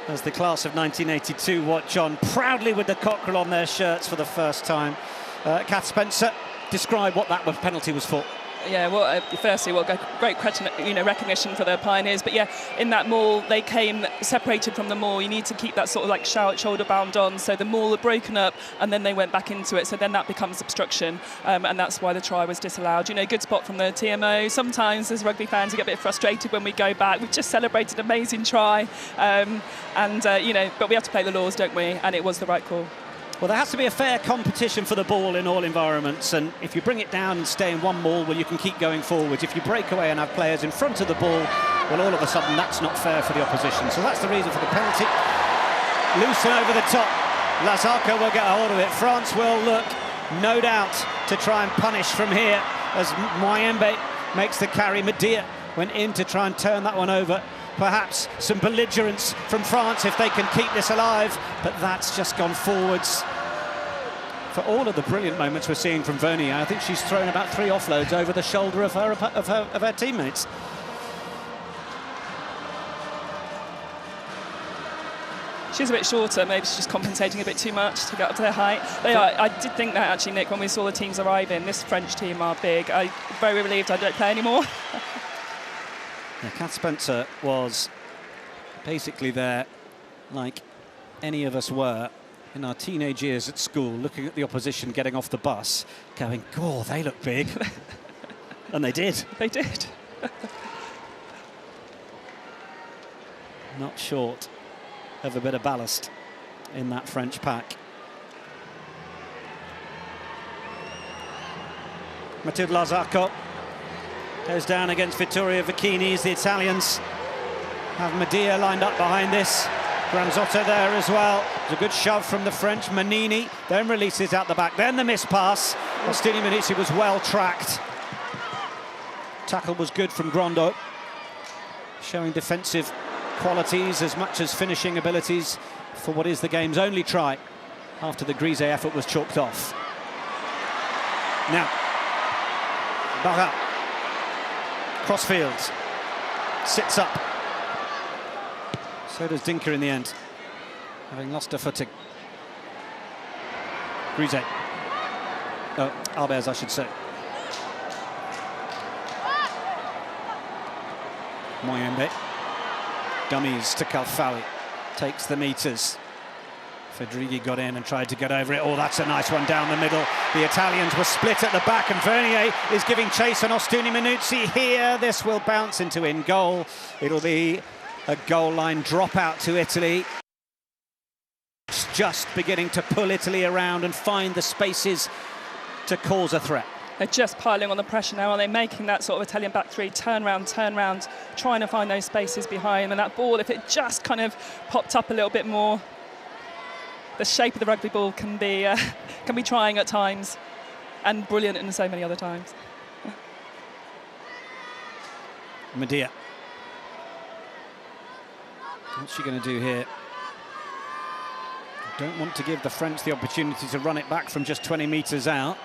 as the class of 1982 watch on, proudly with the cockerel on their shirts for the first time. Kath Spencer, describe what that penalty was for. Yeah, well, firstly, great recognition for the Pioneers. But yeah, in that maul, they came separated from the maul. You need to keep that sort of like shoulder bound on. So the maul had broken up, and then they went back into it. So then that becomes obstruction, and that's why the try was disallowed. You know, good spot from the TMO. Sometimes as rugby fans, we get a bit frustrated when we go back. We've just celebrated an amazing try, you know, but we have to play the laws, don't we? And it was the right call. Well, there has to be a fair competition for the ball in all environments, and if you bring it down and stay in one maul, well, you can keep going forwards. If you break away and have players in front of the ball, well, all of a sudden, that's not fair for the opposition. So that's the reason for the penalty. Loose and over the top. Lazarko will get a hold of it. France will look, no doubt, to try and punish from here as Moyembe makes the carry. Medea went in to try and turn that one over. Perhaps some belligerence from France if they can keep this alive, but that's just gone forwards. For all of the brilliant moments we're seeing from Vernier, I think she's thrown about 3 offloads over the shoulder of her teammates. She's a bit shorter, maybe she's just compensating a bit too much to get up to their height. I did think that actually, Nick, when we saw the teams arriving. This French team are big. I'm very relieved I don't play anymore. Yeah, Kath Spencer was basically there like any of us were in our teenage years at school, looking at the opposition getting off the bus, going, "God, they look big." And they did. They did. Not short of a bit of ballast in that French pack. Mathilde Lazarko goes down against Vittoria Vicchini's. The Italians have Medea lined up behind this. Granzotta there as well. It's a good shove from the French. Manini then releases out the back. Then the miss pass. Ostini Manisi was well tracked. Tackle was good from Grondo, showing defensive qualities as much as finishing abilities for what is the game's only try after the Grise effort was chalked off. Now, Barra. Crossfield sits up. So does Dinker in the end, having lost her footing. Grise. Oh, Albers, I should say. Moyembe. Dummies to Calfali. Takes the meters. Fedrighi got in and tried to get over it. Oh, that's a nice one down the middle. The Italians were split at the back, and Vernier is giving chase on Ostuni Minuzzi here. This will bounce into in goal. It'll be a goal line dropout to Italy. It's just beginning to pull Italy around and find the spaces to cause a threat. They're just piling on the pressure now, and they're making that sort of Italian back three, turn round, trying to find those spaces behind. And that ball, if it just kind of popped up a little bit more, the shape of the rugby ball can be trying at times and brilliant in so many other times. Medea. What's she going to do here? don't want to give the French the opportunity to run it back from just 20 metres out.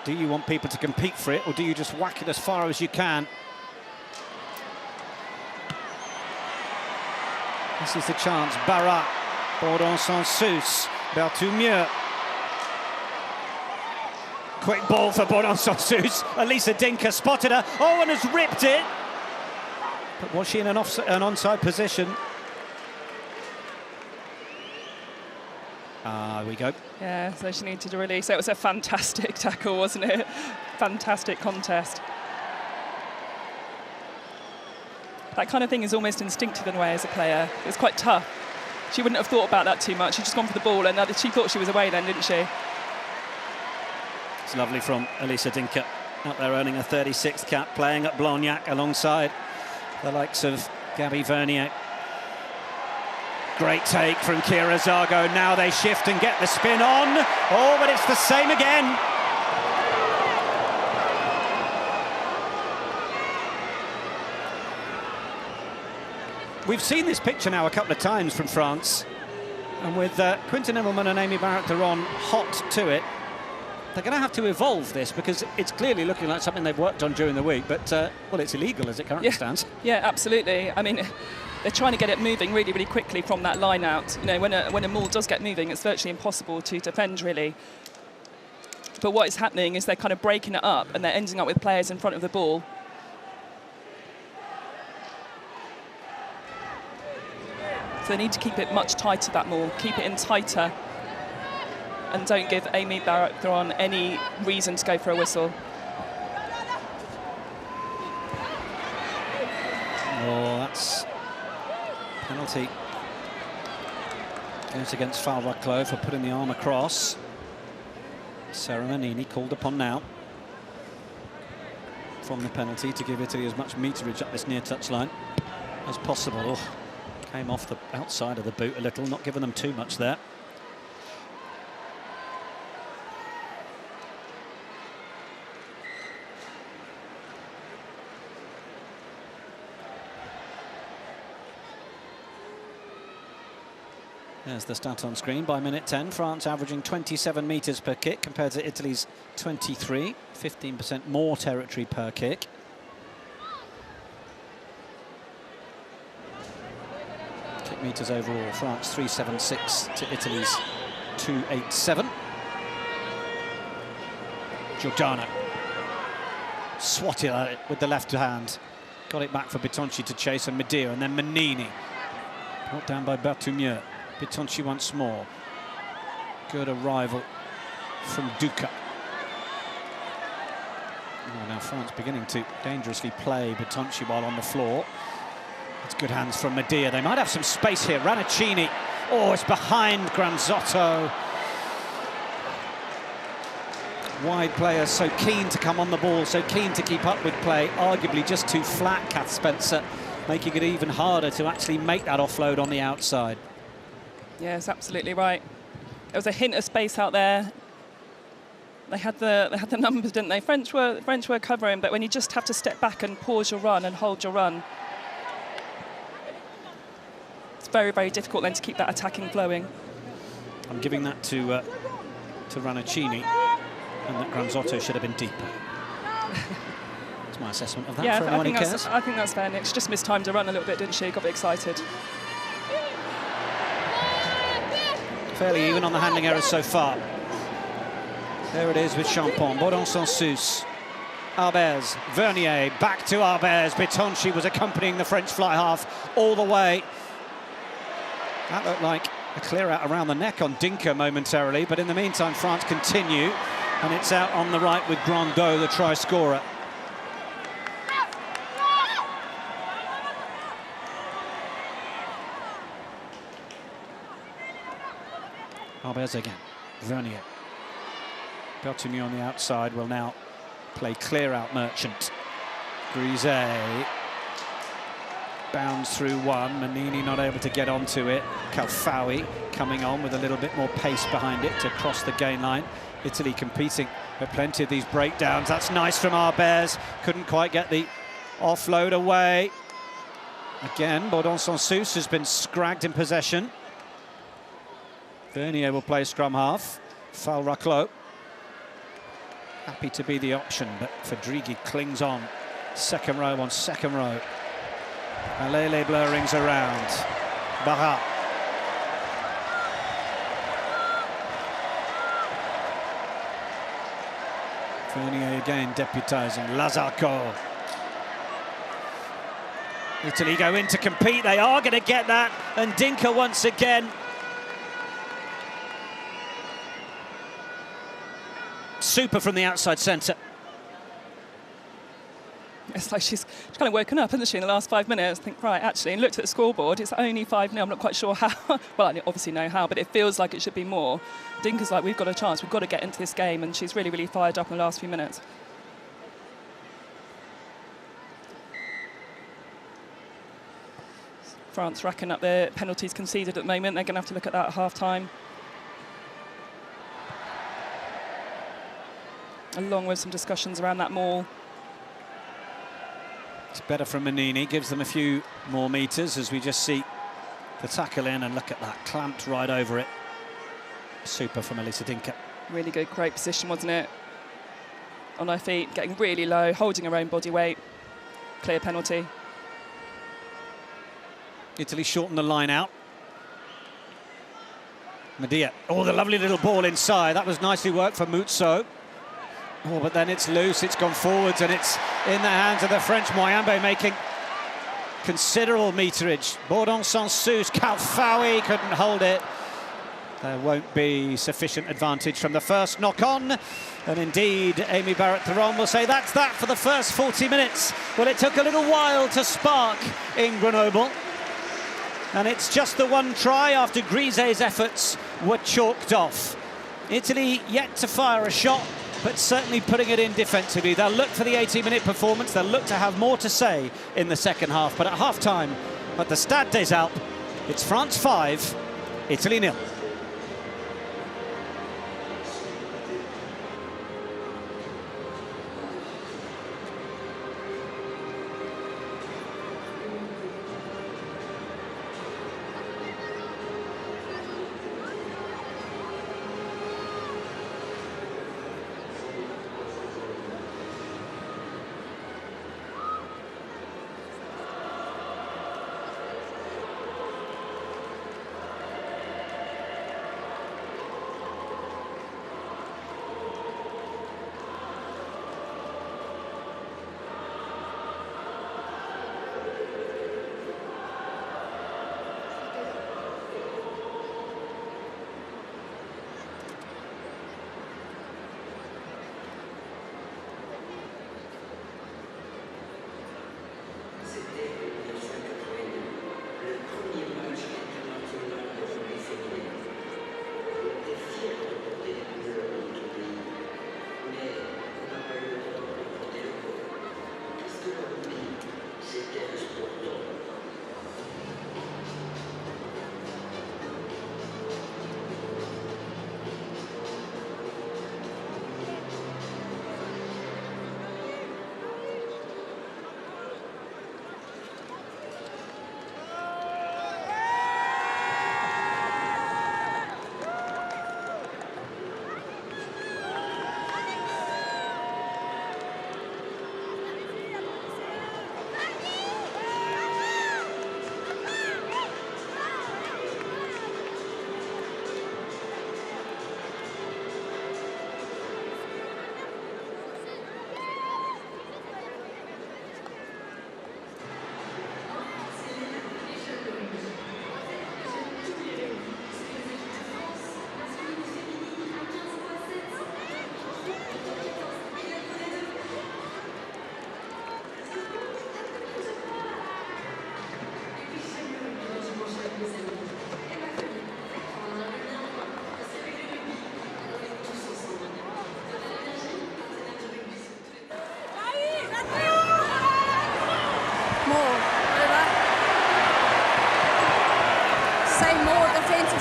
Do you want people to compete for it, or do you just whack it as far as you can? This is the chance. Barra, Bourdon sans Sousse, Berthumieux. Quick ball for Bourdon sans Sousse. Elisa Dinker spotted her. Oh, and has ripped it. But was she in an onside position? There we go. Yeah, so she needed to release. It was a fantastic tackle, wasn't it? Fantastic contest. That kind of thing is almost instinctive in a way as a player. It's quite tough. She wouldn't have thought about that too much. She'd just gone for the ball, and she thought she was away then, didn't she? It's lovely from Elisa Dinker, out there earning a 36th cap, playing at Blagnac alongside the likes of Gabby Vernier. Great take from Kira Zago. Now they shift and get the spin on. Oh, but it's the same again. We've seen this picture now a couple of times from France, and with Quintin Immelman and Amy Barrett-Theron hot to it, they're going to have to evolve this, because it's clearly looking like something they've worked on during the week, but, well, it's illegal as it currently stands. Yeah, absolutely. I mean, they're trying to get it moving really, really quickly from that line out. You know, when a maul does get moving, it's virtually impossible to defend, really. But what is happening is they're kind of breaking it up, and they're ending up with players in front of the ball. So they need to keep it much tighter, that maul, keep it in tighter, and don't give Amy Barrett-Theron any reason to go for a whistle. Oh, that's penalty. Goes against Falvaclo for putting the arm across. Sarah Manini called upon now from the penalty to give Italy as much meterage up this near touchline as possible. Oh, came off the outside of the boot a little, not giving them too much there. There's the stat on screen. By minute 10, France averaging 27 metres per kick compared to Italy's 23, 15% more territory per kick. Kick metres overall, France 376 to Italy's 287. Giordano swatted at it with the left hand. Got it back for Bitonci to chase, and Medea, and then Manini. Brought down by Berthumieux. Bitonci once more. Good arrival from Duca. Oh, now France beginning to dangerously play Bitonci while on the floor. It's good hands from Medea. They might have some space here. Rannicini. Oh, it's behind Granzotto. Wide players so keen to come on the ball, so keen to keep up with play. Arguably just too flat, Kath Spencer, making it even harder to actually make that offload on the outside. Yes, absolutely right. There was a hint of space out there. They had the numbers, didn't they? French were covering, but when you just have to step back and pause your run and hold your run, it's very, very difficult then to keep that attacking flowing. I'm giving that to Rannicini, and that Granzotto should have been deeper. That's my assessment of that. Yeah, for anyone who cares. I think that's fair, Nick. She just mistimed her run a little bit, didn't she? Got a bit excited. Fairly even on the handling errors so far. There it is with Champon, Bourdon sans Sousse, Arbez, Vernier, back to Arbez. Bitonci was accompanying the French fly half all the way. That looked like a clear out around the neck on Dinker momentarily, but in the meantime France continue, and it's out on the right with Grandot, the try scorer. Arbez again, Vernier. Berthumieux on the outside will now play clear out Merchant. Grisey bounds through one, Manini not able to get onto it. Kalfawi coming on with a little bit more pace behind it to cross the gain line. Italy competing with plenty of these breakdowns. That's nice from Arbez, couldn't quite get the offload away. Again, Bourdon sans Sousse has been scragged in possession. Vernier will play scrum half. Fal Raclo. Happy to be the option, but Fadrigi clings on. Second row on second row. Alele blurrings around. Barra. Vernier again deputising. Lazarco. Italy go in to compete. They are going to get that. And Dinka once again. Super from the outside centre. It's like she's kind of woken up, hasn't she, in the last 5 minutes? I think, right, actually, and looked at the scoreboard, it's only 5-0. I'm not quite sure how. Well, I obviously know how, but it feels like it should be more. Dinka's like, we've got a chance, we've got to get into this game, and she's really, really fired up in the last few minutes. France racking up their penalties conceded at the moment. They're going to have to look at that at half-time. Along with some discussions around that maul. It's better from Manini, gives them a few more metres as we just see the tackle in, and look at that, clamped right over it. Super from Elisa Dinka. Really good, great position, wasn't it? On her feet, getting really low, holding her own body weight. Clear penalty. Italy shorten the line out. Medea, oh, the lovely little ball inside. That was nicely worked for Muzzo. Oh, but then it's loose, it's gone forwards, and it's in the hands of the French. Moyambe making considerable meterage. Bourdon sans Sous, Kalfaoui couldn't hold it. There won't be sufficient advantage from the first knock-on. And indeed, Amy Barrett-Theron will say that's that for the first 40 minutes. Well, it took a little while to spark in Grenoble. And it's just the one try after Griset's efforts were chalked off. Italy yet to fire a shot, but certainly putting it in defensively. They'll look for the 80-minute performance. They'll look to have more to say in the second half. But at half-time, at the Stade des Alpes, it's France 5, Italy 0.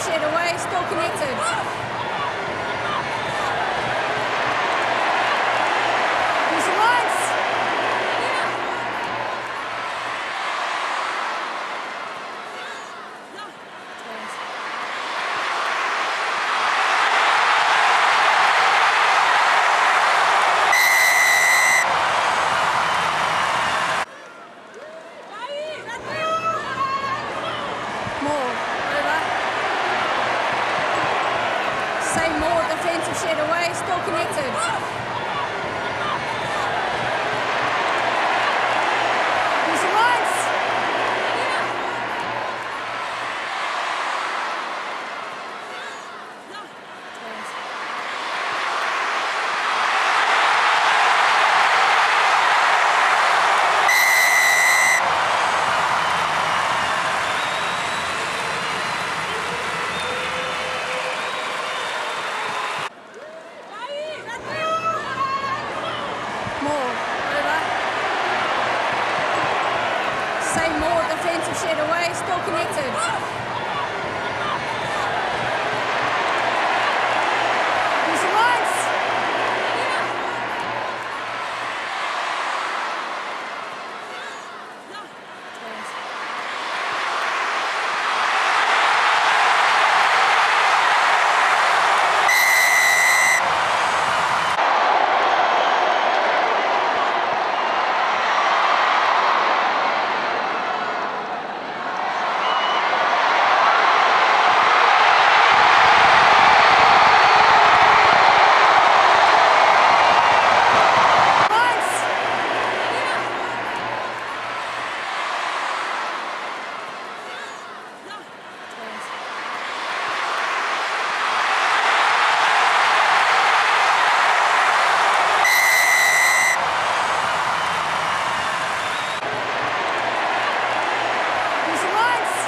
Shed away, still connected. He's once. shed away, still connected. There's the lines. More, over. Same more, defensive shed away, still connected. There's the lines. There's the lines.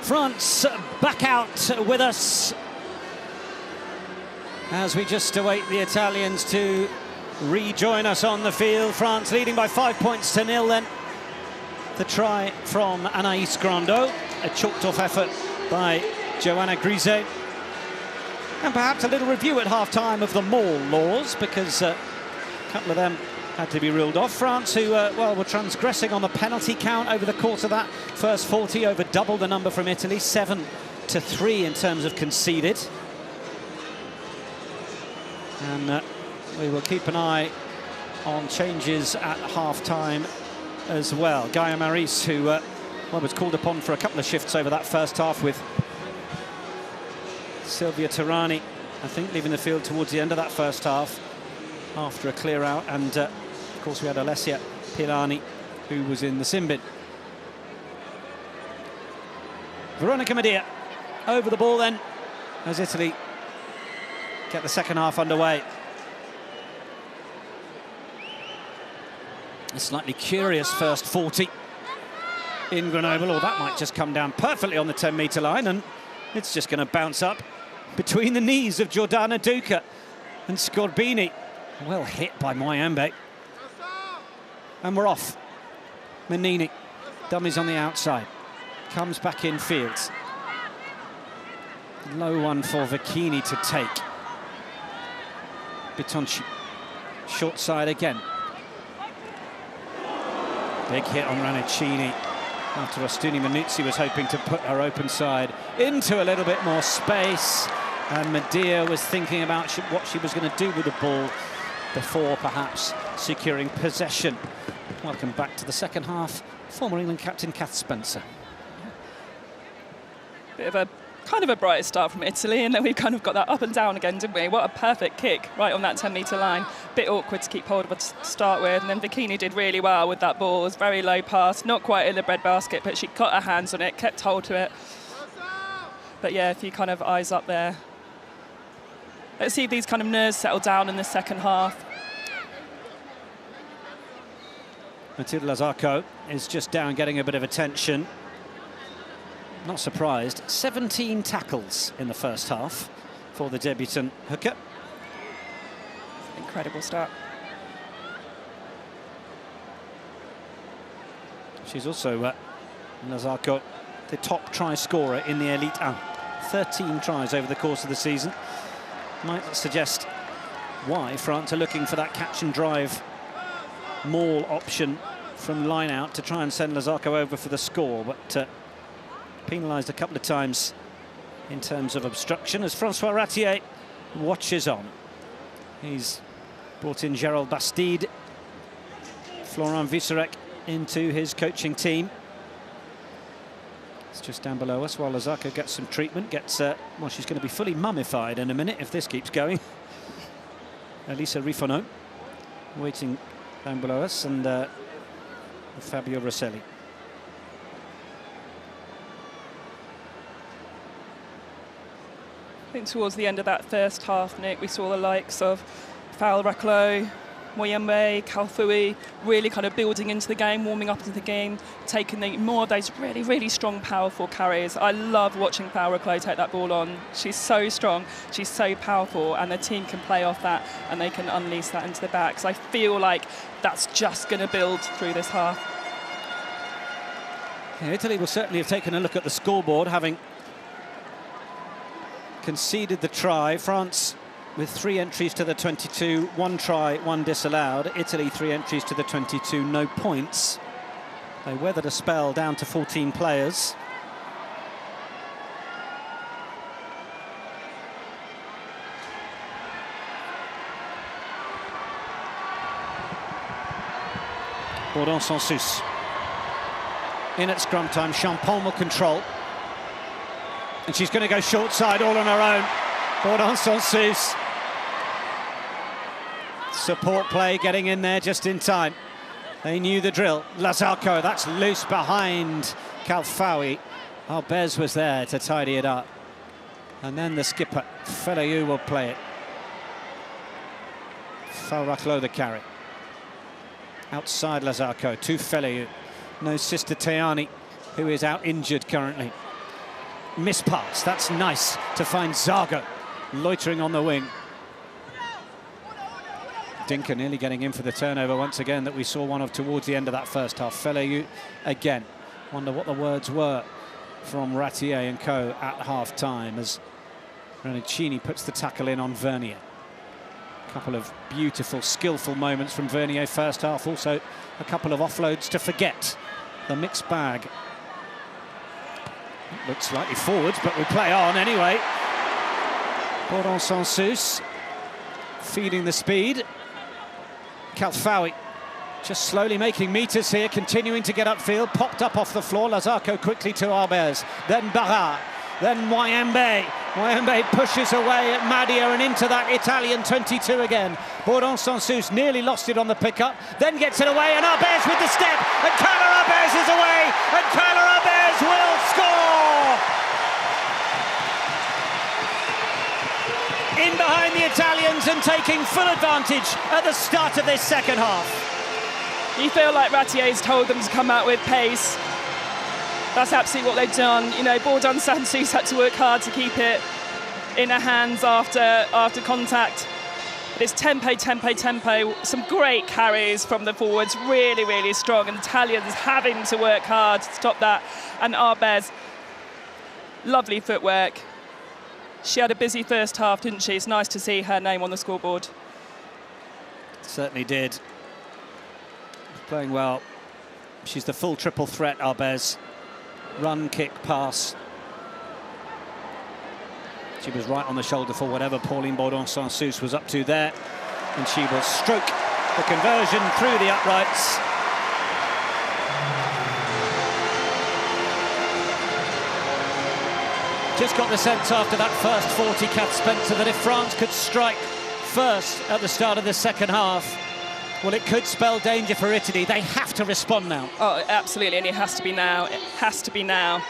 France back out with us as we just await the Italians to rejoin us on the field. France leading by 5 points to 0 then. The try from Anaïs Grandot, a chalked-off effort by Joanna Grise. And perhaps a little review at half-time of the maul laws, because a couple of them had to be ruled off. France, who, well, were transgressing on the penalty count over the course of that first 40, over double the number from Italy, 7-3 in terms of conceded. And we will keep an eye on changes at half-time as well. Gaia Maris, who well, was called upon for a couple of shifts over that first half, with Silvia Tirani, I think, leaving the field towards the end of that first half after a clear out, and of course we had Alessia Pilani, who was in the sin bin. Veronica Medea over the ball then as Italy get the second half underway. A slightly curious first 40 in Grenoble, or that might just come down perfectly on the 10-metre line, and it's just going to bounce up between the knees of Giordana Duca and Scorbini. Well hit by Moyembe. And we're off. Menini, dummies on the outside. Comes back in fields. Low one for Vecchini to take. Bitonci, short side again. Big hit on Rannicini after Ostuni Manuzzi was hoping to put her open side into a little bit more space, and Medea was thinking about what she was going to do with the ball before perhaps securing possession. Welcome back to the second half, former England captain Kath Spencer. Bit of a kind of a bright start from Italy, and then we've kind of got that up and down again, didn't we? What a perfect kick right on that 10-metre line. Bit awkward to keep hold of it to start with, and then Vecchini did really well with that ball. It was very low pass, not quite in the breadbasket, but she got her hands on it, kept hold to it. But yeah, a few kind of eyes up there. Let's see if these kind of nerves settle down in the second half. Matilda Lazarco is just down, getting a bit of attention. Not surprised. 17 tackles in the first half for the debutant hooker. Incredible start. She's also, Lazarco, the top try scorer in the Elite 1. 13 tries over the course of the season. Might suggest why France are looking for that catch and drive maul option from line out to try and send Lazarco over for the score, but penalised a couple of times in terms of obstruction as Francois Ratier watches on. He's brought in Gerald Bastide, Florent Visserec into his coaching team. It's just down below us while Lazarco gets some treatment, gets, well, she's going to be fully mummified in a minute if this keeps going. Elisa Rifono waiting down below us, and Fabio Rosselli. I think towards the end of that first half, Nick, we saw the likes of Foul Raklo, Moyembe, Kalfui really kind of building into the game, warming up into the game, taking more of those really, really strong, powerful carries. I love watching Foul Raklo take that ball on. She's so strong, she's so powerful, and the team can play off that and they can unleash that into the back. So I feel like that's just going to build through this half. Yeah, Italy will certainly have taken a look at the scoreboard, having conceded the try. France with 3 entries to the 22, 1 try, 1 disallowed. Italy 3 entries to the 22, no points. They weathered a spell down to 14 players. Bourdon-Sansus. In at scrum time, Champon will control. And she's going to go short side all on her own. Bourdon-Sansus. Support play getting in there just in time. They knew the drill. Lazarco, that's loose behind Kalfaoui. Bez was there to tidy it up. And then the skipper, Felayou, will play it. Falraklo the carry. Outside Lazarco to Felayou. No Sister Teani, who is out injured currently. mispass. That's nice to find Zago loitering on the wing. Dinka nearly getting in for the turnover once again that we saw one of towards the end of that first half. Feleyu again. Wonder what the words were from Ratier and co at half-time as Renicini puts the tackle in on Vernier. A couple of beautiful, skillful moments from Vernier first half. Also a couple of offloads to forget. The mixed bag. Looks slightly forwards, but we play on anyway. Bourdon-Sansus feeding the speed. Kalfaoui just slowly making metres here, continuing to get upfield. Popped up off the floor. Lazarco quickly to Arbez. Then Barra. Then Mwayembe. Mwayembe pushes away at Madia and into that Italian 22 again. Bourdon-Sansus nearly lost it on the pickup. Then gets it away and Arbez with the step. And Kyler Arbez is away. And Kyler Arbez will score! In behind the Italians and taking full advantage at the start of this second half. You feel like Ratier's told them to come out with pace. That's absolutely what they've done. You know, Bourdon-Sansus had to work hard to keep it in her hands after contact. But it's tempo. Some great carries from the forwards, really, really strong. And the Italians having to work hard to stop that. And Arbez, lovely footwork. She had a busy first half, didn't she? It's nice to see her name on the scoreboard. Certainly did. Playing well. She's the full triple threat, Arbez. Run, kick, pass. She was right on the shoulder for whatever Pauline Bourdon-Sansus was up to there. And she will stroke the conversion through the uprights. Just got the sense after that first 40, Kath Spencer, that if France could strike first at the start of the second half, well, it could spell danger for Italy. They have to respond now. Oh, absolutely, and it has to be now. It has to be now.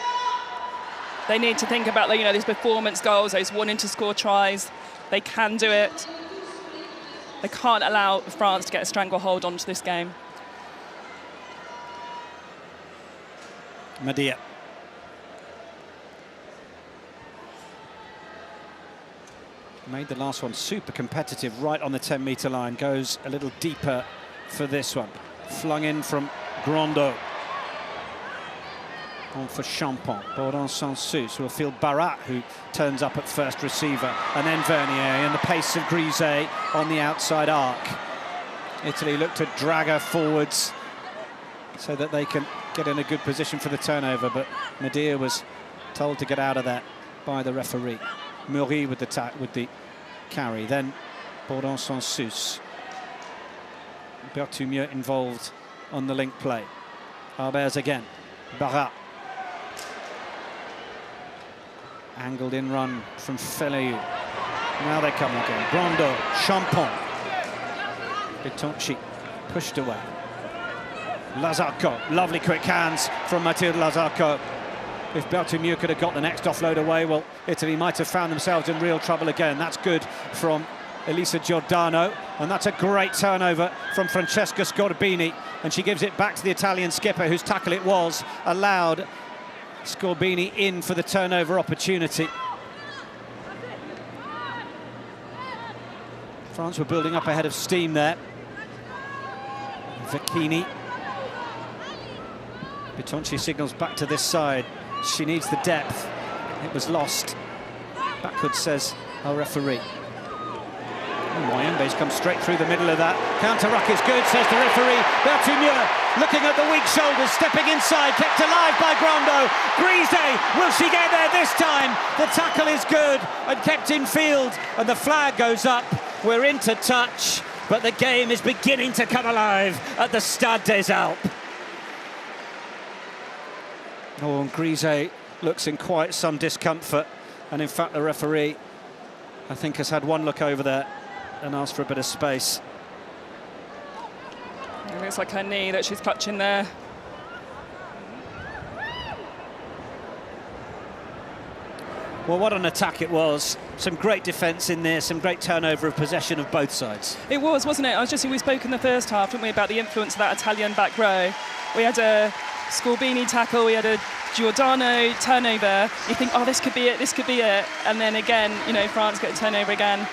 They need to think about, you know, these performance goals, those wanting to score tries. They can do it. They can't allow France to get a stranglehold onto this game. Madia. Made the last one super competitive right on the 10-metre line. Goes a little deeper for this one. Flung in from Grando. On for Champon. Bourdon-Sansus will field Barat, who turns up at first receiver. And then Vernier and the pace of Grisey on the outside arc. Italy look to drag her forwards so that they can get in a good position for the turnover. But Madia was told to get out of that by the referee. Murray with the carry, then Bourdon-Sansus. Bertumieux involved on the link play. Arbez again. Barat. Angled in run from Feleyu. Now they come again. Grando, Champon. Bitonci pushed away. Lazarco, lovely quick hands from Mathilde Lazarco. If Bertumieux could have got the next offload away, well, Italy might have found themselves in real trouble again. That's good from Elisa Giordano, and that's a great turnover from Francesca Scorbini, and she gives it back to the Italian skipper, whose tackle it was, allowed Scorbini in for the turnover opportunity. France were building up a head of steam there. Vecchini. Bitonci signals back to this side. She needs the depth. It was lost. Backwards, says our referee. Mwayembe's come straight through the middle of that. Counter-ruck is good, says the referee. Bertumieux looking at the weak shoulders, stepping inside, kept alive by Grando. Grisey, will she get there this time? The tackle is good and kept in field, and the flag goes up. We're into touch, but the game is beginning to come alive at the Stade des Alpes. Oh, and Grisey looks in quite some discomfort, and in fact the referee, I think, has had one look over there and asked for a bit of space. It looks like her knee that she's clutching there. Well, what an attack it was. Some great defence in there, some great turnover of possession of both sides. It was, wasn't it? We spoke in the first half, didn't we, about the influence of that Italian back row. We had a Scorbini tackle, we had a Giordano turnover. You think, oh, this could be it, this could be it. And then again, you know, France get a turnover again,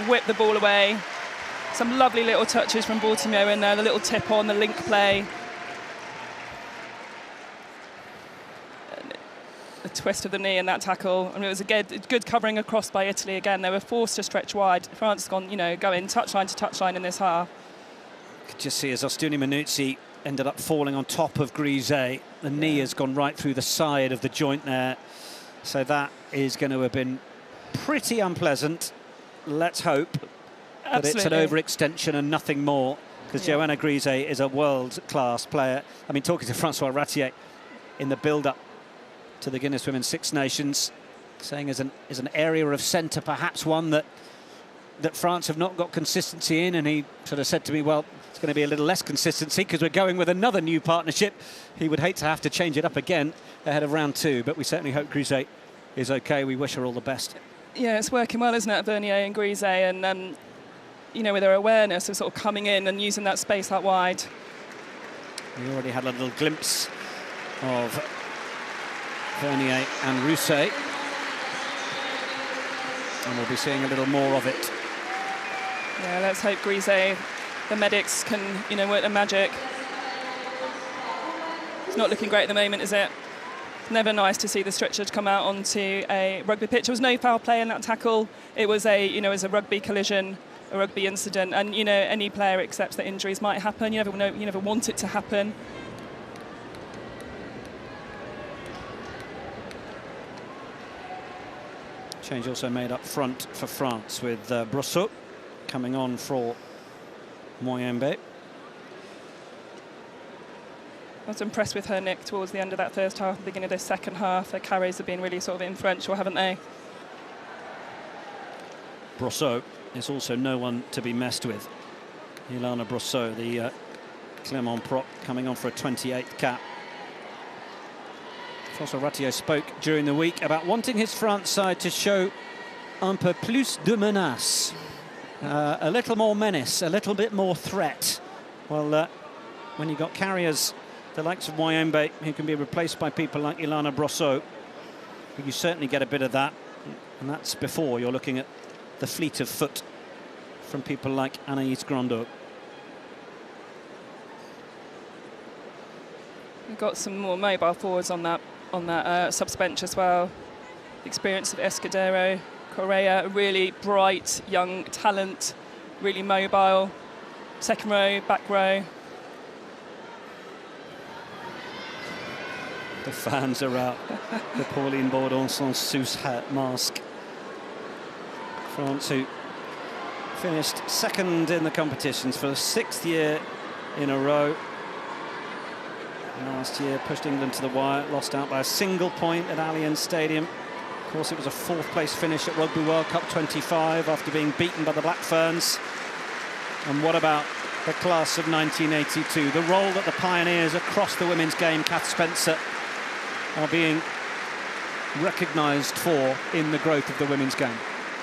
whip the ball away. Some lovely little touches from Baltimore in there, the little tip on, the link play. The twist of the knee in that tackle. I mean, it was a good covering across by Italy again. They were forced to stretch wide. France gone, you know, going touchline to touchline in this half. You could just see as Ostuni Manuzzi ended up falling on top of Grisey. The knee has gone right through the side of the joint there. So that is going to have been pretty unpleasant. Let's hope that it's an overextension and nothing more, because Joanna Grisey is a world-class player. I mean, talking to Francois Ratier in the build-up to the Guinness Women's Six Nations, saying as an area of centre, perhaps one that France have not got consistency in, and he sort of said to me, well, it's going to be a little less consistency because we're going with another new partnership. He would hate to have to change it up again ahead of round 2, but we certainly hope Grisey is okay. We wish her all the best. Yeah, it's working well, isn't it, Vernier and Grisey, and you know, with their awareness of sort of coming in and using that space out wide. We already had a little glimpse of Vernier and Rousset, and we'll be seeing a little more of it. Yeah, let's hope Grisey, the medics, can, you know, work the magic. It's not looking great at the moment, is it? Never nice to see the stretcher come out onto a rugby pitch. There was no foul play in that tackle. It was a, you know, it was a rugby collision, a rugby incident, and you know, any player accepts that injuries might happen. You never want it to happen. Change also made up front for France with Brosseau coming on for Moyembe. I was impressed with her, Nick, towards the end of that first half, the beginning of the second half. Her carries have been really sort of influential, haven't they? Brosseau is also no one to be messed with. Ilana Brosseau, the Clermont prop, coming on for a 28th cap. François Ratier spoke during the week about wanting his France side to show un peu plus de menace. A little more menace, a little bit more threat. Well, when you've got carriers the likes of Moyembe, who can be replaced by people like Ilana Brosseau, you certainly get a bit of that, and that's before you're looking at the fleet of foot from people like Anaïs Grandeau. We've got some more mobile forwards on that sub-bench as well. The experience of Escudero, Correa, a really bright young talent, really mobile. Second row, back row. The fans are out. The Pauline Bourdon sans sous hat mask. France, who finished second in the competitions for the 6th year in a row. Last year pushed England to the wire, lost out by a single point at Allianz Stadium. Of course, it was a 4th place finish at Rugby World Cup 25 after being beaten by the Black Ferns. And what about the class of 1982? The role that the pioneers across the women's game, Kath Spencer, are being recognised for in the growth of the women's game.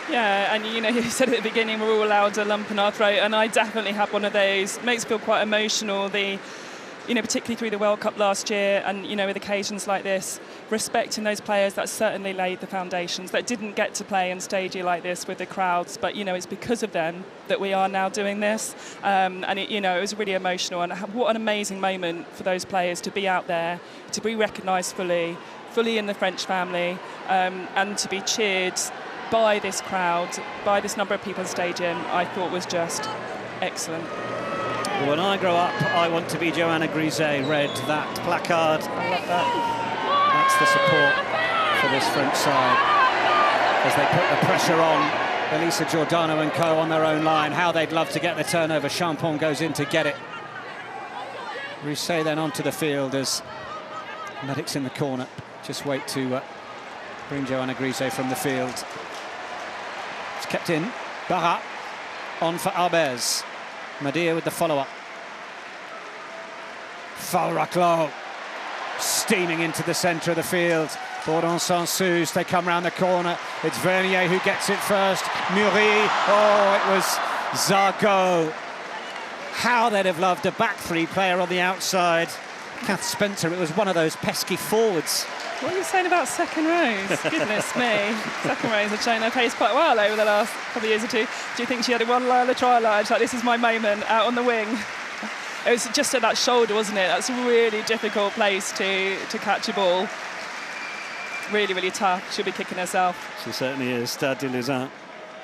Yeah, and you know, you said at the beginning we're all allowed a lump in our throat, and I definitely had one of those. It makes me feel quite emotional, you know, particularly through the World Cup last year, and you know, with occasions like this, respecting those players that certainly laid the foundations, that didn't get to play in stadia like this with the crowds, but you know, it's because of them that we are now doing this, and it, you know, it was really emotional, and what an amazing moment for those players to be out there, to be recognised fully in the French family, and to be cheered by this crowd, by this number of people in the stadium. I thought was just excellent. When I grow up, I want to be Joanna Grisey, read that placard. I love that. That's the support for this French side as they put the pressure on Elisa Giordano and co on their own line. How they'd love to get the turnover. Champon goes in to get it. Rousset then onto the field as medics in the corner just wait to bring Joanna Grisey from the field. It's kept in. Barra on for Albers. Madia with the follow-up. Falraclo steaming into the centre of the field. Bourdon sans sous, they come round the corner. It's Vernier who gets it first. Muri, oh, it was Zargo. How they'd have loved a back three player on the outside. Kath Spencer, it was one of those pesky forwards. What are you saying about second rows? Goodness me. Second rows have shown their pace quite well over the last couple of years or two. Do you think she had one line on the try line? Like, this is my moment, out on the wing. It was just at that shoulder, wasn't it? That's a really difficult place to catch a ball. Really, really tough. She'll be kicking herself. She certainly is. Stade de Lausanne.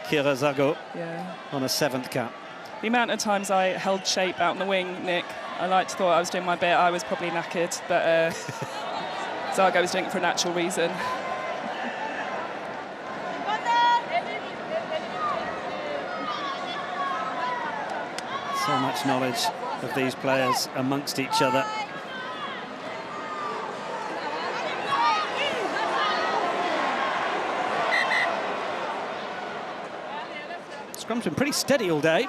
Kira Zago Yeah. on a 7th cap. The amount of times I held shape out on the wing, Nick, thought I was doing my bit. I was probably knackered, but Zago was doing it for a natural reason. So much knowledge of these players amongst each other. Scrum's been pretty steady all day.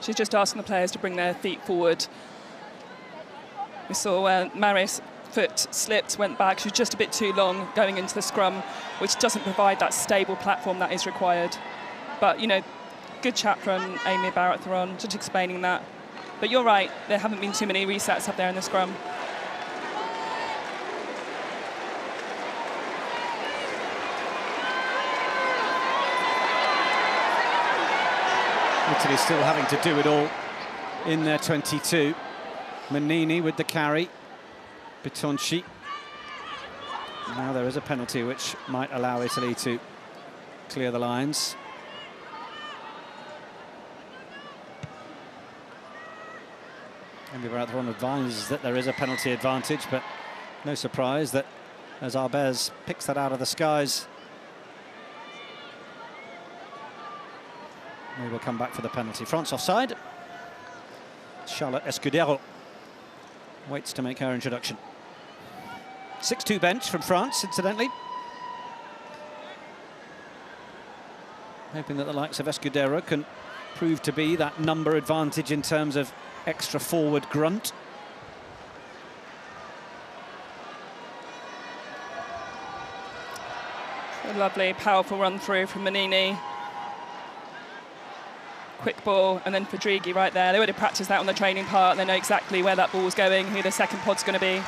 She's just asking the players to bring their feet forward. We saw Maris' foot slipped, went back. She was just a bit too long going into the scrum, which doesn't provide that stable platform that is required. But, you know, good chat from Amy Barrett-Theron, just explaining that. But you're right, there haven't been too many resets up there in the scrum. Italy still having to do it all in their 22. Manini with the carry. Bitonci. Now there is a penalty which might allow Italy to clear the lines. Amy Barrett-Theron advises that there is a penalty advantage, but no surprise that as Arbez picks that out of the skies, we will come back for the penalty. France offside. Charlotte Escudero waits to make her introduction. 6-2 bench from France, incidentally. Hoping that the likes of Escudero can prove to be that number advantage in terms of extra forward grunt. A lovely, powerful run through from Manini. Quick ball, and then Fadrigi right there. They already practiced that on the training part. They know exactly where that ball's going, who the second pod's going to be.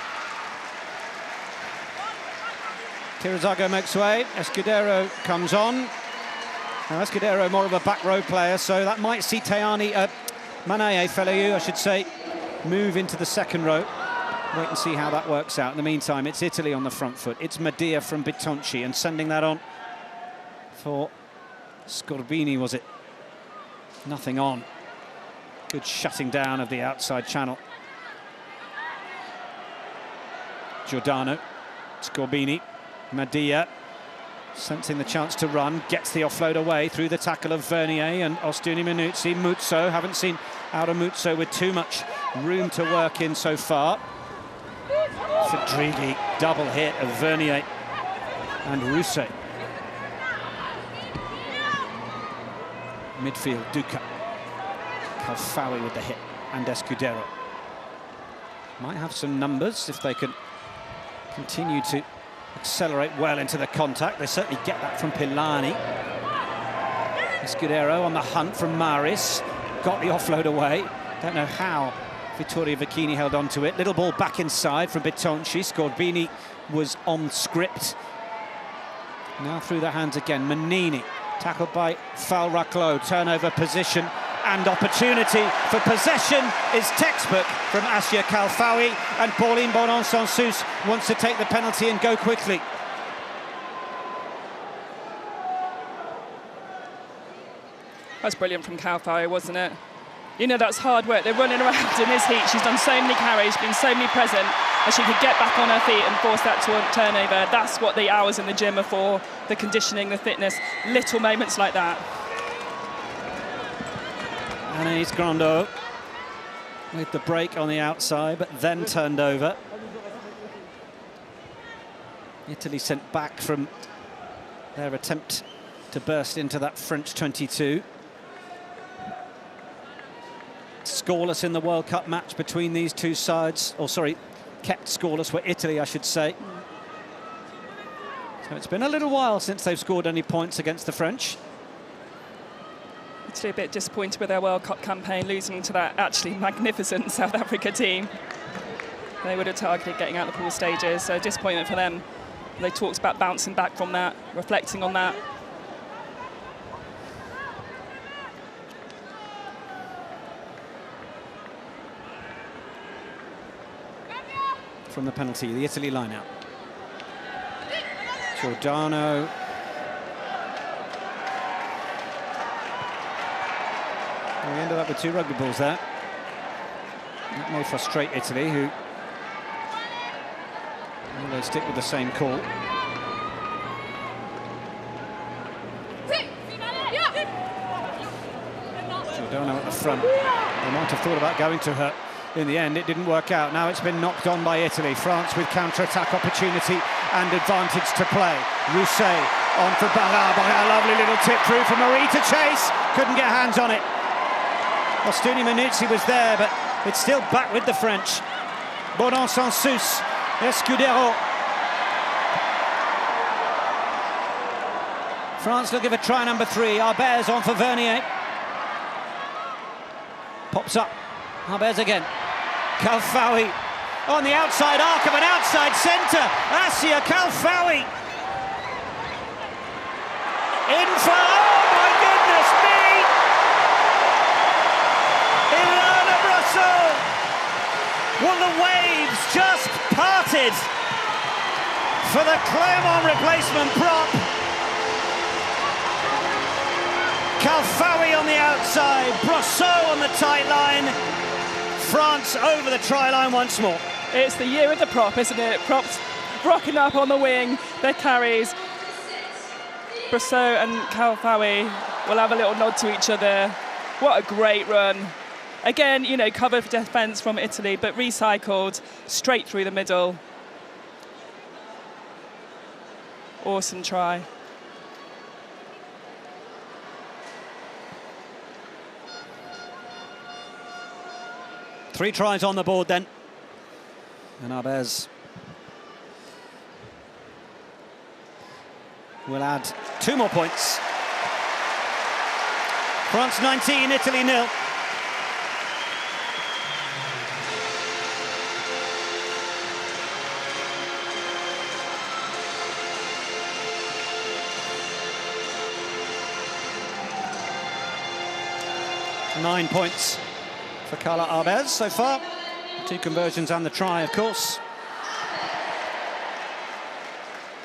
Kira Zago makes way. Escudero comes on. Now Escudero more of a back row player, so that might see Manaye Felayu, I should say, move into the second row. Wait and see how that works out. In the meantime, it's Italy on the front foot. It's Medea from Bitonci, and sending that on for Scorbini, was it? Nothing on. Good shutting down of the outside channel. Giordano, Scorbini, Medea, sensing the chance to run, gets the offload away through the tackle of Vernier and Ostuni Minuzzi. Muzzo, haven't seen Aura Muzzo with too much room to work in so far. Fadrigi, double hit of Vernier and Rousset. Midfield, Duca. Calfawi with the hit, and Escudero. Might have some numbers if they can continue to accelerate well into the contact. They certainly get that from Pilani. Escudero on the hunt from Maris. Got the offload away. Don't know how Vittoria Vecchini held on to it. Little ball back inside from Bitonci. Scorbini was on script. Now through the hands again. Manini. Tackled by Falraclo, turnover position and opportunity for possession is textbook from Asia Kalfawi, and Pauline Bonon-Sansus wants to take the penalty and go quickly. That's brilliant from Kalfawi, wasn't it? You know, that's hard work. They're running around in this heat. She's done so many carries, been so many present, and she could get back on her feet and force that turnover. That's what the hours in the gym are for, the conditioning, the fitness, little moments like that. Anaïs Grando with the break on the outside, but then turned over. Italy sent back from their attempt to burst into that French 22. Scoreless in the World Cup match between these two sides, or sorry, kept scoreless for Italy, I should say. So it's been a little while since they've scored any points against the French. Actually a bit disappointed with their World Cup campaign, losing to that actually magnificent South Africa team. They would have targeted getting out the pool stages, so disappointment for them. They talked about bouncing back from that, reflecting on that. From the penalty, the Italy line-out. Giordano. Well, we ended up with 2 rugby balls there. That may frustrate Italy, who well, they stick with the same call. Giordano at the front. They might have thought about going to her. In the end, it didn't work out. Now it's been knocked on by Italy. France with counter-attack opportunity and advantage to play. Rousset on for Barra. A lovely little tip through for Marie to chase. Couldn't get hands on it. Ostuni Manuzzi was there, but it's still back with the French. Bonan Sansus, Escudero. France looking for try number 3. Arbez on for Vernier. Pops up. Arbez again. Kalfawi on the outside arc of an outside centre. Asia Kalfawi. In for, oh my goodness me! Ilana Brosseau. Well, the waves just parted for the Clermont replacement prop. Kalfawi on the outside, Brosseau on the tight line. France over the try line once more. It's the year of the prop, isn't it? Props rocking up on the wing, their carries. Brosseau and Kalfawi will have a little nod to each other. What a great run. Again, you know, covered for defence from Italy, but recycled straight through the middle. Awesome try. Three tries on the board then. And Arbez will add 2 more points. France 19, Italy 0. Nine points for Carla Arbez so far. 2 conversions and the try, of course.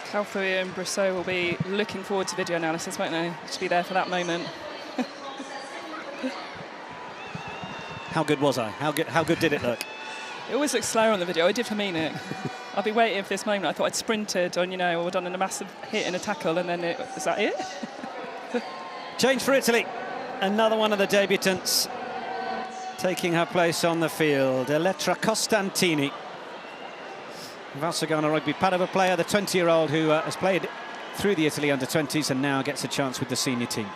Kalfawi and Brosseau will be looking forward to video analysis, won't they? To be there for that moment. How good was I? How good did it look? It always looks slower on the video. It did for me, Nick. I'll be waiting for this moment. I thought I'd sprinted on, you know, or done a massive hit and a tackle, and then is that it? Change for Italy. Another one of the debutants taking her place on the field. Elettra Costantini. Valsugana Rugby Padova player, the 20-year-old who has played through the Italy under-20s and now gets a chance with the senior team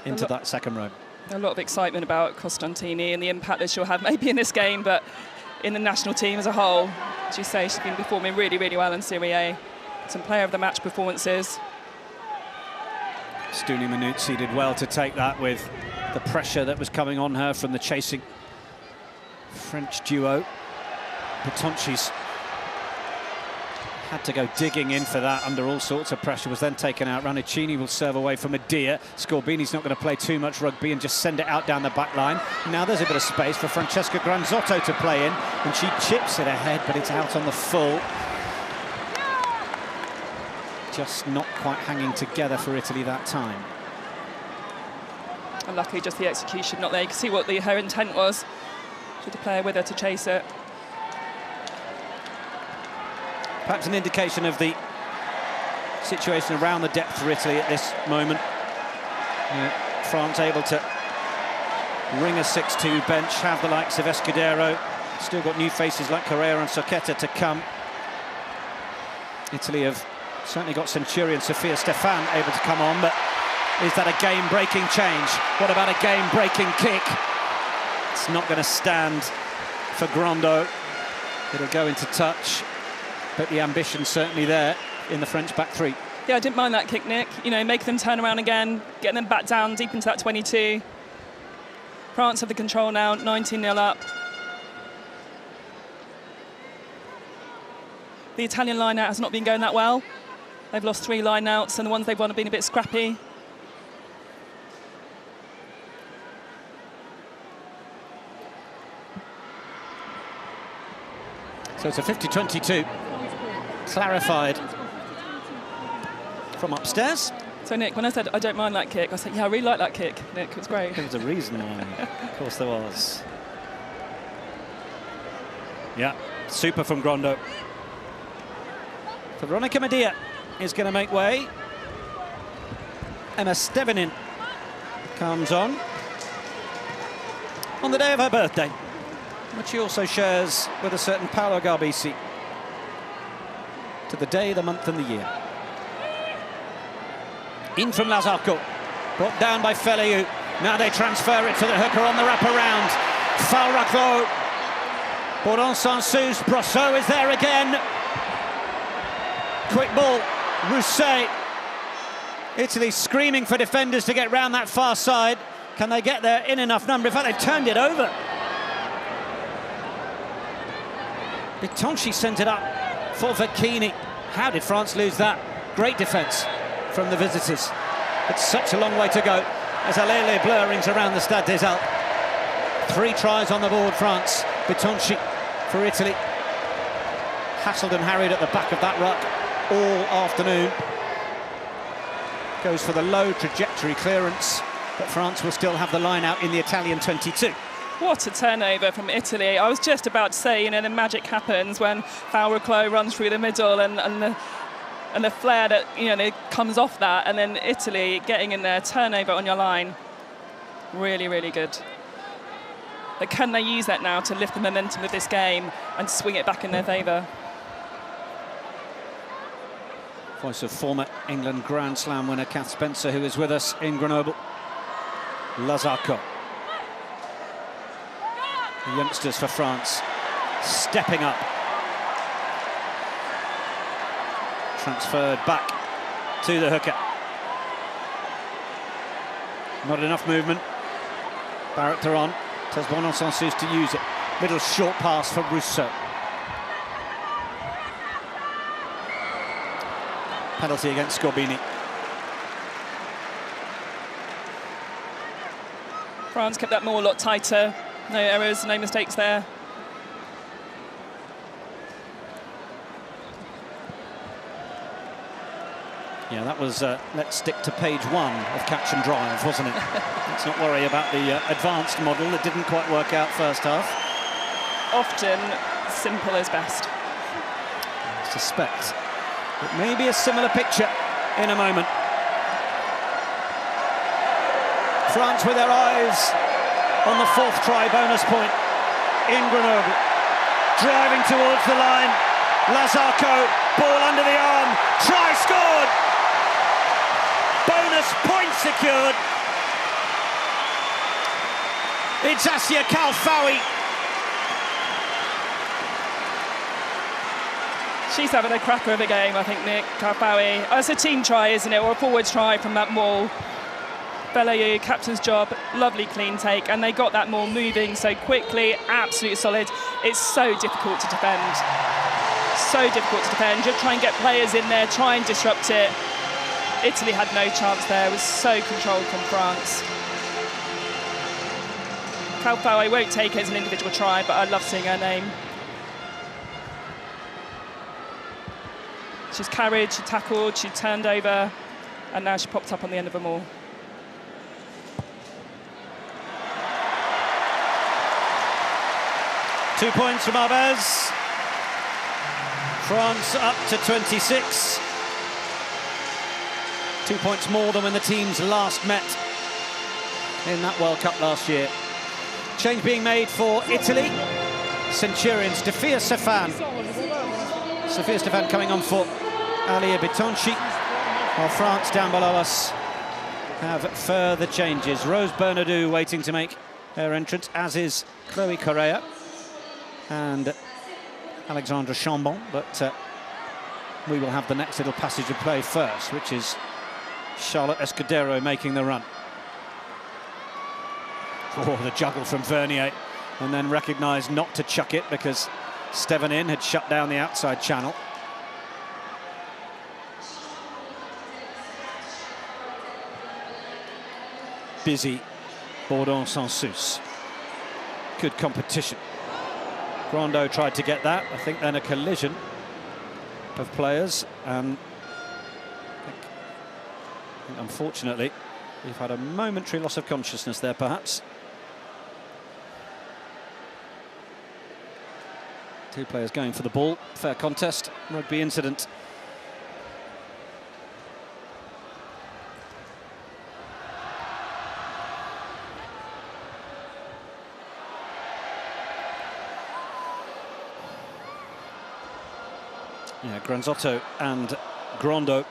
into that second row. A lot of excitement about Costantini and the impact that she'll have maybe in this game, but in the national team as a whole. As you say, she's been performing really, really well in Serie A. Some player of the match performances. Stuni Manuzzi did well to take that with the pressure that was coming on her from the chasing French duo. Potonchi's had to go digging in for that under all sorts of pressure, was then taken out. Rannicini will serve away from Medea. Scorbini's not going to play too much rugby and just send it out down the back line. Now there's a bit of space for Francesca Granzotto to play in, and she chips it ahead, but it's out on the full. Just not quite hanging together for Italy that time. And luckily just the execution not there. You can see what her intent was. She had a player with her to chase it. Perhaps an indication of the situation around the depth for Italy at this moment. France able to ring a 6-2 bench, have the likes of Escudero. Still got new faces like Carrera and Socchetta to come. Italy have certainly got Centurion Sofia Stefan able to come on, but is that a game-breaking change? What about a game-breaking kick? It's not going to stand for Grondo. It'll go into touch. but the ambition certainly there in the French back three. Yeah, I didn't mind that kick, Nick. You know, making them turn around again, getting them back down deep into that 22. France have the control now, 19-0 up. The Italian line-out has not been going that well. They've lost 3 line-outs, and the ones they've won have been a bit scrappy. So it's a 50-22, clarified from upstairs. So, Nick, when I said I don't mind that kick, I said, yeah, I really like that kick, Nick. It was great. There was a reason why. Of course there was. Yeah, super from Grondo. Veronica Medea is going to make way. Emma Stevenin comes on the day of her birthday, which she also shares with a certain Paolo Garbisi, to the day, the month and the year. In from Lazarco, brought down by Feliu. Now they transfer it to the hooker on the wraparound. Falraco, Bourdon Sansus, Brosseau is there again. Quick ball, Rousset. Italy screaming for defenders to get round that far side. Can they get there in enough number? In fact, they've turned it over. Bitonci sent it up for Vecchini. How did France lose that? Great defence from the visitors. It's such a long way to go as Alele Bleu rings around the Stade des Alpes. 3 tries on the board, France. Bitonci for Italy. Hassled and harried at the back of that ruck all afternoon. Goes for the low trajectory clearance, but France will still have the line out in the Italian 22. What a turnover from Italy. I was just about to say, you know, the magic happens when Falraco runs through the middle and the flare that, you know, comes off that, and then Italy getting in there, turnover on your line. Really, really good. But can they use that now to lift the momentum of this game and swing it back in their favour? Voice of former England Grand Slam winner Kath Spencer, who is with us in Grenoble. Lazarco. The youngsters for France stepping up. Transferred back to the hooker. Not enough movement. Barrett Theron tells Bourdon Sansus to use it. Little short pass for Rousseau. Penalty against Scorbini. France kept that more a lot tighter. No errors, no mistakes there. Yeah, that was let's stick to page 1 of Catch and Drive, wasn't it? Let's not worry about the advanced model that didn't quite work out first half. Often, simple is best. I suspect it may be a similar picture in a moment. France with their eyes on the 4th try bonus point in Grenoble. Driving towards the line. Lazarco, ball under the arm. Try scored. Bonus point secured. It's Assia Kalfaoui. She's having a cracker of a game, I think, Nick Kalfaoui. Oh, it's a team try, isn't it, or a forward try from that maul. Feliu, captain's job, lovely clean take, and they got that maul moving so quickly, absolutely solid. It's so difficult to defend. So difficult to defend. Just try and get players in there, try and disrupt it. Italy had no chance there. It was so controlled from France. Kalfaoui won't take it as an individual try, but I love seeing her name. She's carried, she tackled, she turned over, and now she popped up on the end of them all. Two points from Arbez. France up to 26. 2 points more than when the teams last met in that World Cup last year. Change being made for Italy. Centurions, Sofia Stefan. Sofia Stefan coming on for Alia Bitonci. While France down below us have further changes. Rose Bernardou waiting to make her entrance, as is Chloe Correa and Alexandra Chambon, but we will have the next little passage of play first, which is Charlotte Escudero making the run. Oh, the juggle from Vernier, and then recognised not to chuck it because Stevenin had shut down the outside channel. Busy Bourdon-Sansus. Good competition. Grando tried to get that. I think then a collision of players, and unfortunately we've had a momentary loss of consciousness there, perhaps. Two players going for the ball. Fair contest. Rugby incident. Yeah, Granzotto and Grando.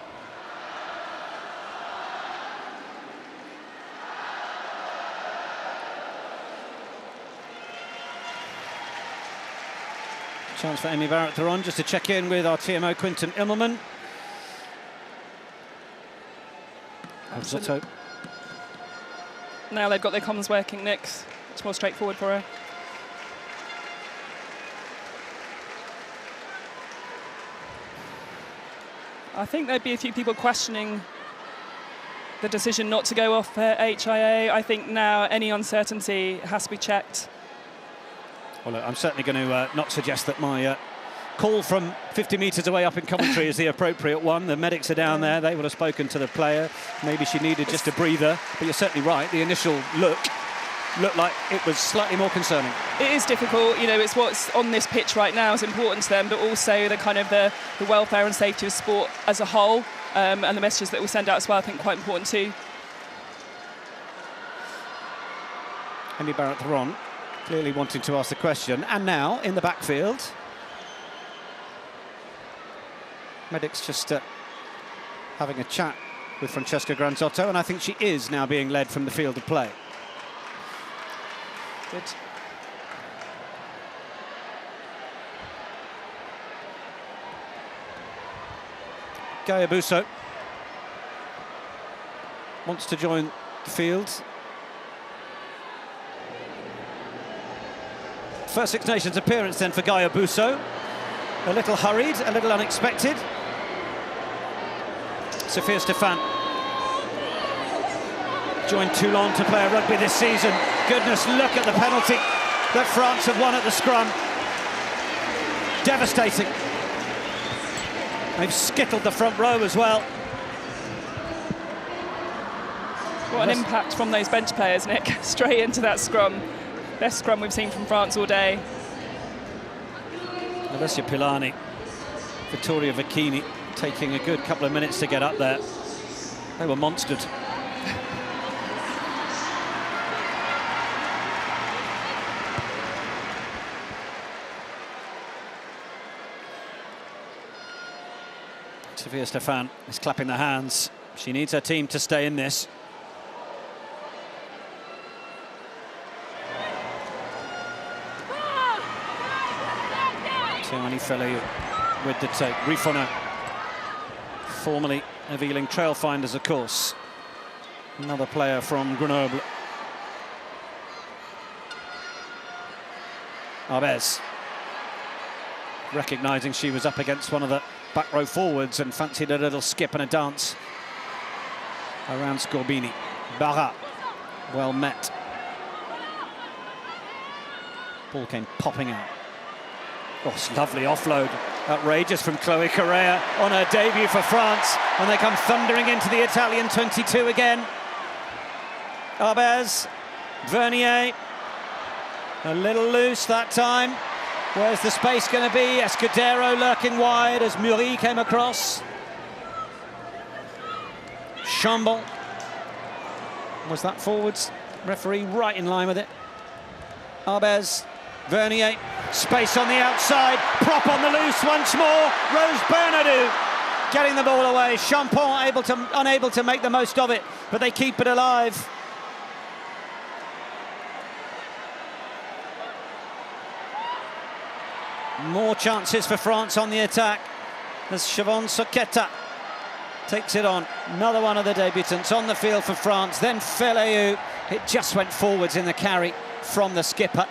Chance for Amy Barrett-Theron just to check in with our TMO Quinton Immelman. Granzotto. Now they've got their comms working, Nick. It's more straightforward for her. I think there'd be a few people questioning the decision not to go off HIA. I think now any uncertainty has to be checked. Well, look, I'm certainly going to not suggest that my call from 50 metres away up in commentary is the appropriate one. The medics are down there. They would have spoken to the player. Maybe she needed just a breather. But you're certainly right. The initial looked like it was slightly more concerning. It is difficult, you know, it's what's on this pitch right now is important to them, but also the kind of the welfare and safety of sport as a whole, and the messages that we send out as well, I think, quite important too. Amy Barrett-Theron clearly wanting to ask the question, and now in the backfield, medics just having a chat with Francesca Granzotto, and I think she is now being led from the field of play. Good. Gaia Busso wants to join the field. First Six Nations appearance then for Gaia Busso. A little hurried, a little unexpected. Sophia Stefan joined Toulon to play a rugby this season. Goodness, look at the penalty that France have won at the scrum. Devastating. They've skittled the front row as well. What an impact from those bench players, Nick. Straight into that scrum. Best scrum we've seen from France all day. Alessia Pilani, Vittoria Vecchini taking a good couple of minutes to get up there. They were monstered. Sophia Stefan is clapping the hands. She needs her team to stay in this. Tiani Fele with the take. Rifona, formerly of Ealing Trailfinders, of course. Another player from Grenoble. Arbez, recognising she was up against one of the back row forwards and fancied a little skip and a dance around Scorbini. Barra, well met. Ball came popping out. Oh, lovely offload. Outrageous from Chloe Correa on her debut for France. And they come thundering into the Italian 22 again. Arbez, Vernier, a little loose that time. Where's the space going to be? Escudero lurking wide as Muri came across. Chambon. Was that forwards? Referee right in line with it. Arbez, Vernier, space on the outside, prop on the loose once more. Rose Bernardou getting the ball away. Champon unable to make the most of it, but they keep it alive. More chances for France on the attack. as Siobhan Soqueta takes it on. Another one of the debutants on the field for France. Then Feleau. It just went forwards in the carry from the skipper.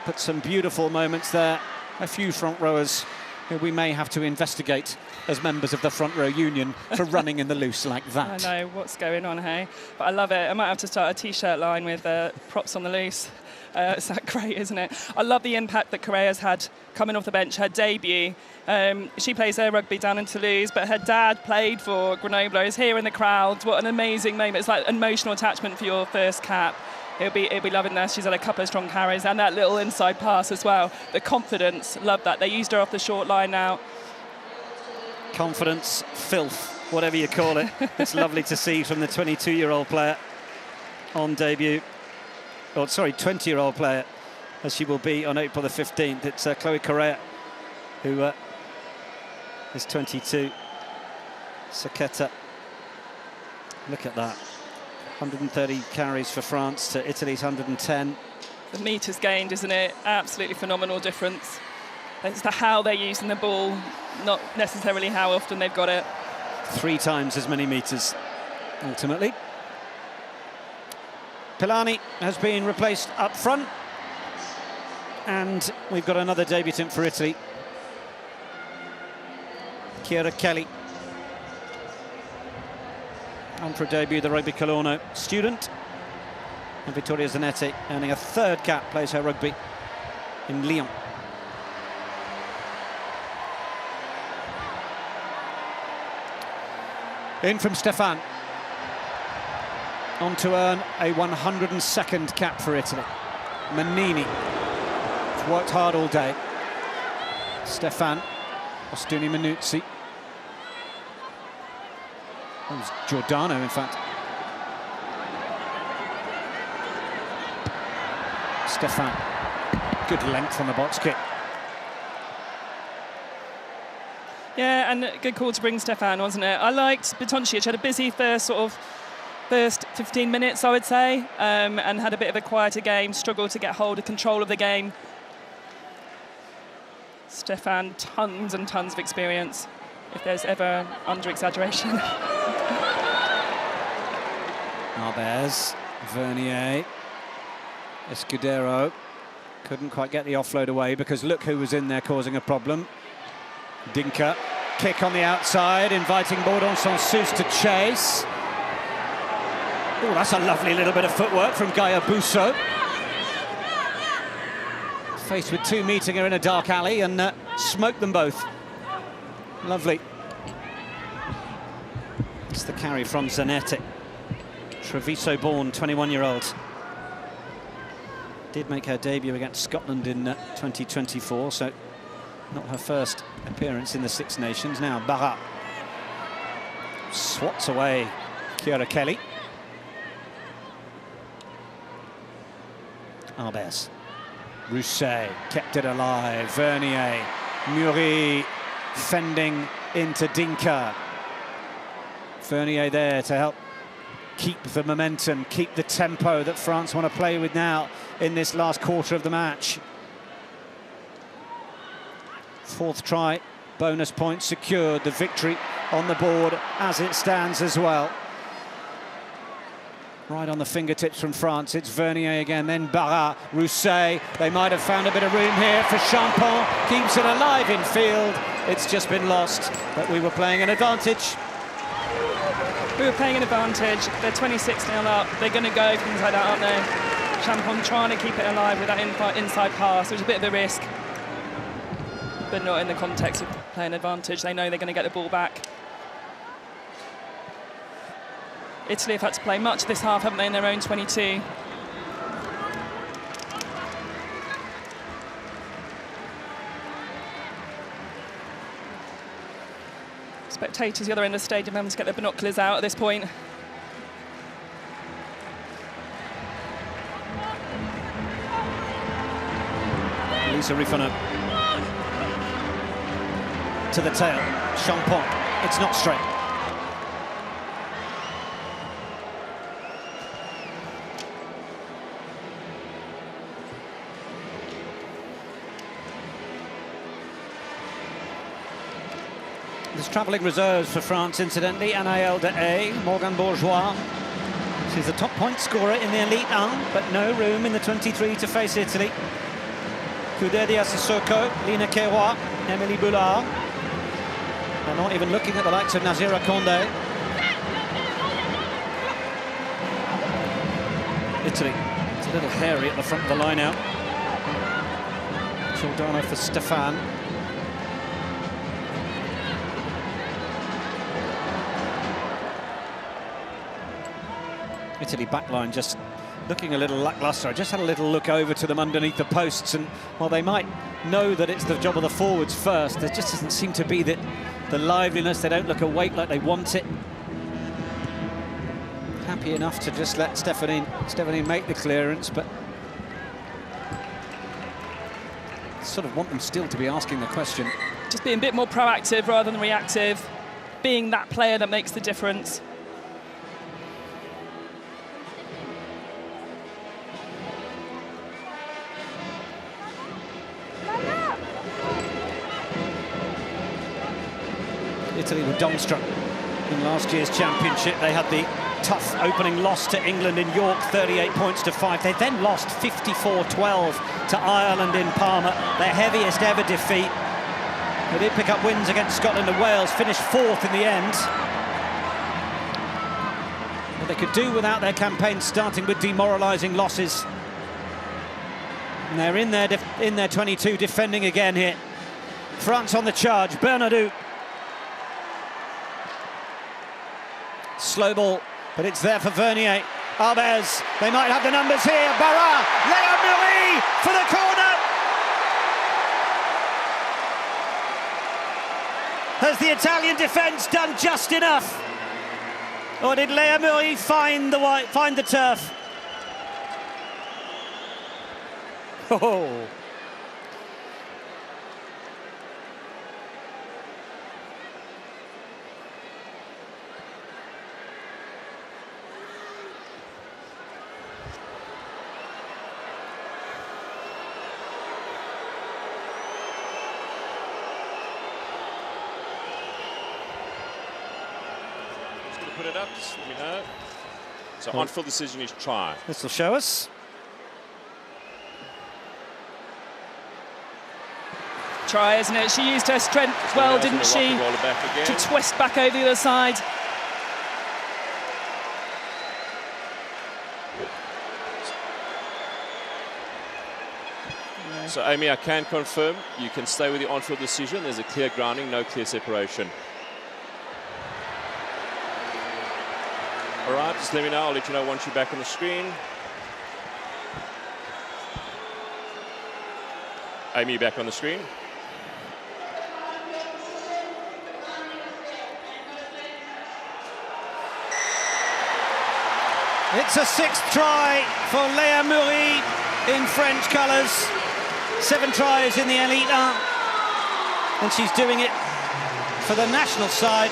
But some beautiful moments there. A few front rowers who we may have to investigate as members of the front row union for running in the loose like that. I know what's going on, hey? But I love it. I might have to start a T-shirt line with props on the loose. It's that great, isn't it? I love the impact that Correa's had coming off the bench, her debut. She plays her rugby down in Toulouse, but her dad played for Grenoble, is here in the crowd. What an amazing moment. It's like an emotional attachment for your first cap. He'll be loving this. She's had a couple of strong carries and that little inside pass as well. The confidence, love that. They used her off the short line now. Confidence, filth, whatever you call it. It's lovely to see from the 22-year-old player on debut. Oh, sorry, 20-year-old player, as she will be on April the 15th. It's Chloe Correa, who is 22. Soqueta. Look at that. 130 carries for France to Italy's 110. The metres gained, isn't it? Absolutely phenomenal difference. It's the how they're using the ball, not necessarily how often they've got it. 3 times as many metres, ultimately. Pilani has been replaced up front. And we've got another debutant for Italy. Chiara Kelly. On for a debut, the Rugby Colorno student. And Vittoria Zanetti, earning a 3rd cap, plays her rugby in Lyon. In from Stefan. On to earn a 102nd cap for Italy. Manini. He's worked hard all day. Stefan. Ostuni Manuzzi. That was Giordano, in fact. Stefan. Good length on the box kick. Yeah, and good call to bring Stefan, wasn't it? I liked Betoncic. Had a busy first 15 minutes, I would say, and had a bit of a quieter game, struggled to get hold of control of the game. Stefan, tons and tons of experience, if there's ever under-exaggeration. Arbez, Vernier, Escudero. Couldn't quite get the offload away because look who was in there causing a problem. Dinka, kick on the outside, inviting Bourdon Sansus to chase. Oh, that's a lovely little bit of footwork from Gaia Busso. Faced with 2 meeting her in a dark alley and smoked them both. Lovely. It's the carry from Zanetti. Treviso-born, 21-year-old. Did make her debut against Scotland in 2024, so not her first appearance in the Six Nations. Now Barra swats away Chiara Kelly. Arbez. Rousset kept it alive. Vernier. Muri fending into Dinka. Vernier there to help keep the momentum, keep the tempo that France want to play with now in this last quarter of the match. 4th try, bonus point secured, the victory on the board as it stands as well. Right on the fingertips from France, it's Vernier again, then Barra, Rousset. They might have found a bit of room here for Champon, keeps it alive in field. It's just been lost, but we were playing an advantage. We were playing an advantage. They're 26-0 up. They're going to go things like that, aren't they? Champon trying to keep it alive with that inside pass. It was a bit of a risk, but not in the context of playing advantage. They know they're going to get the ball back. Italy have had to play much this half, haven't they, in their own 22. Spectators the other end of the stadium having to get their binoculars out at this point. Lisa Rifano to the tail. Champon. It's not straight. There's travelling reserves for France, incidentally. Anaël de A, Morgan Bourgeois. She's the top point scorer in the Elite 1, but no room in the 23 to face Italy. Koudedia Sissoko, Lina Keroy, Emily Boulard. They're not even looking at the likes of Nazira Condé. Italy, it's a little hairy at the front of the line out. Giordano for Stefan. Italy backline just looking a little lacklustre. I just had a little look over to them underneath the posts, and while they might know that it's the job of the forwards first, there just doesn't seem to be the liveliness. They don't look awake like they want it. Happy enough to just let Stephanie make the clearance, but sort of want them still to be asking the question. Just being a bit more proactive rather than reactive, being that player that makes the difference. Italy were dumbstruck in last year's championship. They had the tough opening loss to England in York, 38 points to 5. They then lost 54-12 to Ireland in Parma, their heaviest ever defeat. They did pick up wins against Scotland and Wales, finished 4th in the end. But they could do without their campaign starting with demoralising losses. And they're in their 22, defending again here. France on the charge, Bernardou. Slow ball, but it's there for Vernier. Arbez, they might have the numbers here. Barra, Léa Murray for the corner. Has the Italian defence done just enough? Or did Léa Murray find the turf? Oh. Put it up, just let me know. So on-field decision is try. This will show us. Try, isn't it? She used her strength well, didn't she? To twist back over the other side. So, Amy, I can confirm you can stay with the on-field decision. There's a clear grounding, no clear separation. All right, just let me know. I'll let you know once you're back on the screen. Amy, back on the screen. It's a 6th try for Léa Murray in French colours. 7 tries in the Elite 1. And she's doing it for the national side.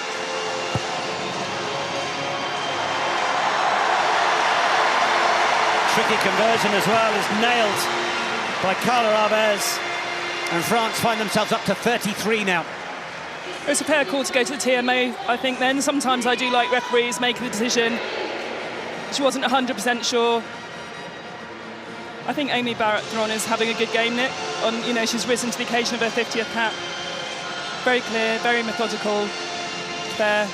Tricky conversion as well is nailed by Carla Arbez, and France find themselves up to 33 now. It's a fair call to go to the TMO, I think. Then sometimes I do like referees making the decision. She wasn't 100% sure. I think Amy Barrett-Theron is having a good game, Nick. She's risen to the occasion of her 50th cap. Very clear, very methodical, fair.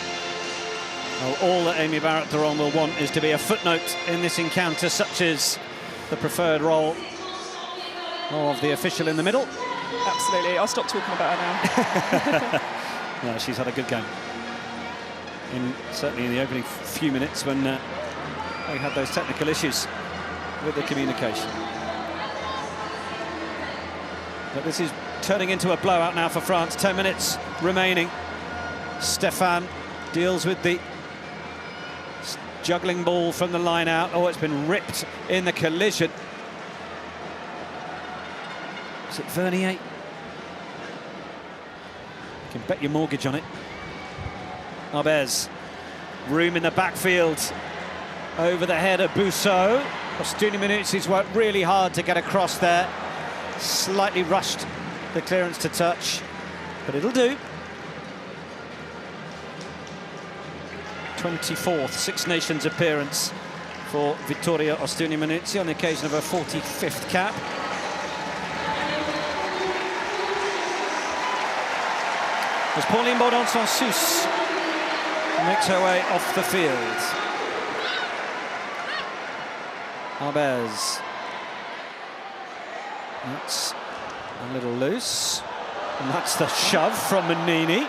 Well, all that Amy Barrett-Theron will want is to be a footnote in this encounter, such as the preferred role of the official in the middle. Absolutely. I'll stop talking about her now. No, she's had a good game. Certainly in the opening few minutes when they had those technical issues with the communication. But this is turning into a blowout now for France. 10 minutes remaining. Stefan deals with the juggling ball from the line out. Oh, it's been ripped in the collision. Is it Vernier? You can bet your mortgage on it. Arbez, room in the backfield. Over the head of Bousseau. Ostuni Minucci's worked really hard to get across there. Slightly rushed the clearance to touch, but it'll do. 24th Six Nations appearance for Vittoria Ostuni-Manuzzi on the occasion of her 45th cap. As Pauline Baudon-Sansus makes her way off the field. Arbez. That's a little loose. And that's the shove from Manini.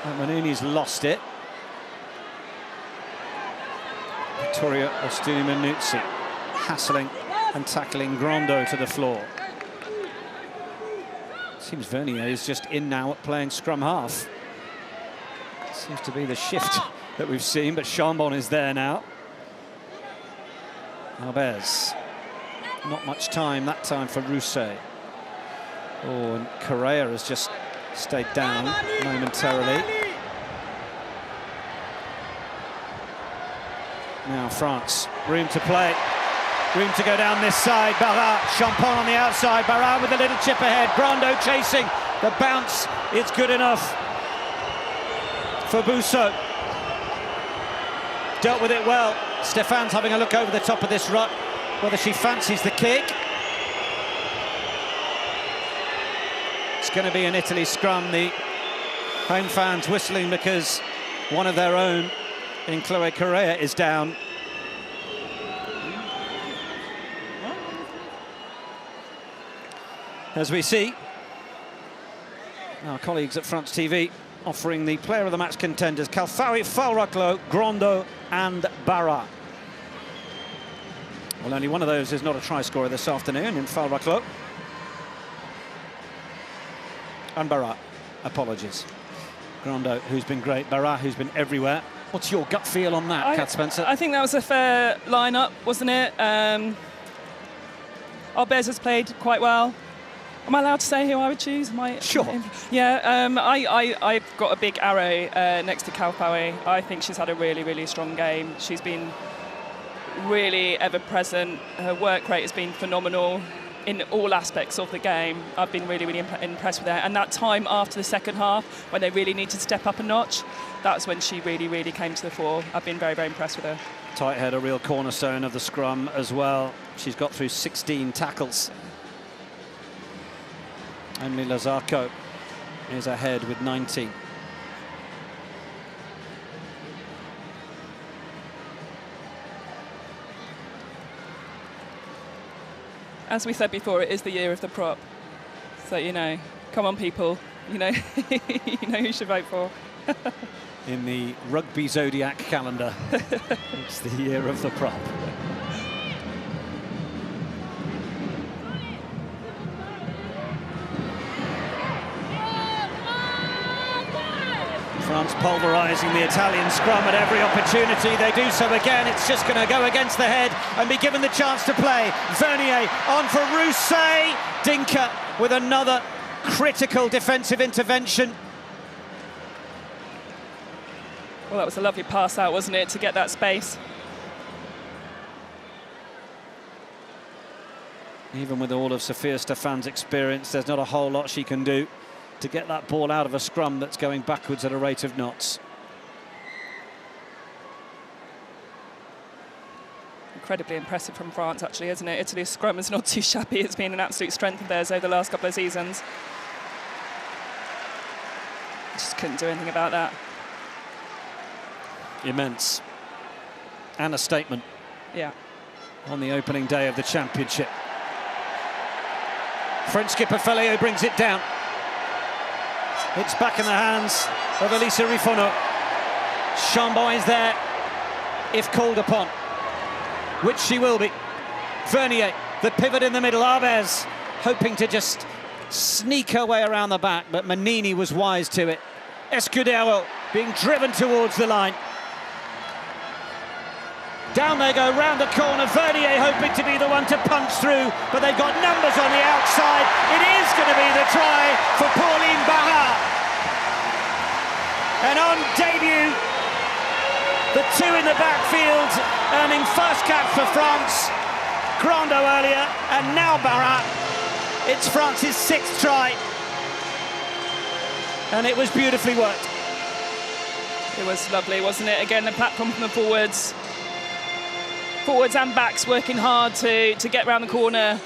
And Manini's lost it. Vittoria Ostuni-Manuzzi hassling and tackling Grando to the floor. Seems Vernier is just in now at playing scrum half. Seems to be the shift that we've seen, but Chambon is there now. Arbez. Not much time that time for Rousset. Oh, and Correa has just stayed down momentarily. Now France, room to play. Room to go down this side. Barra, Champon on the outside. Barra with a little chip ahead. Grando chasing. The bounce is good enough for Bousseau. Dealt with it well. Stéphane's having a look over the top of this rut, whether she fancies the kick. It's going to be an Italy scrum. The home fans whistling because one of their own, in Chloe Correa, is down. As we see, our colleagues at France TV offering the player of the match contenders: Calfawi, Falraklo, Grando and Barra. Well, only one of those is not a try scorer this afternoon in Falraklo. And Barra, apologies. Grando, who's been great, Barra, who's been everywhere. What's your gut feel on that, Kat Spencer? I think that was a fair lineup, wasn't it? Arbez has played quite well. Am I allowed to say who I would choose? Sure. Yeah, I've got a big arrow next to Calfawi. I think she's had a really, really strong game. She's been really ever present. Her work rate has been phenomenal in all aspects of the game. I've been really, really impressed with her. And that time after the second half, when they really need to step up a notch, that's when she really, really came to the fore. I've been very, very impressed with her. Tight head, a real cornerstone of the scrum as well. She's got through 16 tackles. Only Lazarco is ahead with 19. As we said before, it is the year of the prop. So, you know, come on, people. You know, you know who you should vote for. In the rugby zodiac calendar, it's the year of the prop. France pulverising the Italian scrum at every opportunity. They do so again. It's just going to go against the head and be given the chance to play. Vernier on for Rousset. Dinka with another critical defensive intervention. Well, that was a lovely pass out, wasn't it, to get that space. Even with all of Sophia Stéphane's experience, there's not a whole lot she can do to get that ball out of a scrum that's going backwards at a rate of knots. Incredibly impressive from France, actually, isn't it? Italy's scrum is not too shabby. It's been an absolute strength of theirs over the last couple of seasons. Just couldn't do anything about that. Immense. And a statement. Yeah. On the opening day of the championship. French skipper Fellio brings it down. It's back in the hands of Elisa Rifono. Chambon is there, if called upon, which she will be. Vernier, the pivot in the middle. Arbez hoping to just sneak her way around the back, but Manini was wise to it. Escudero being driven towards the line. Down they go, round the corner. Vernier hoping to be the one to punch through, but they've got numbers on the outside. It is going to be the try for Pauline Barra. And on debut, the two in the backfield earning first cap for France. Grando earlier, and now Barra. It's France's 6th try. And it was beautifully worked. It was lovely, wasn't it? Again, the platform from the forwards and backs working hard to get around the corner.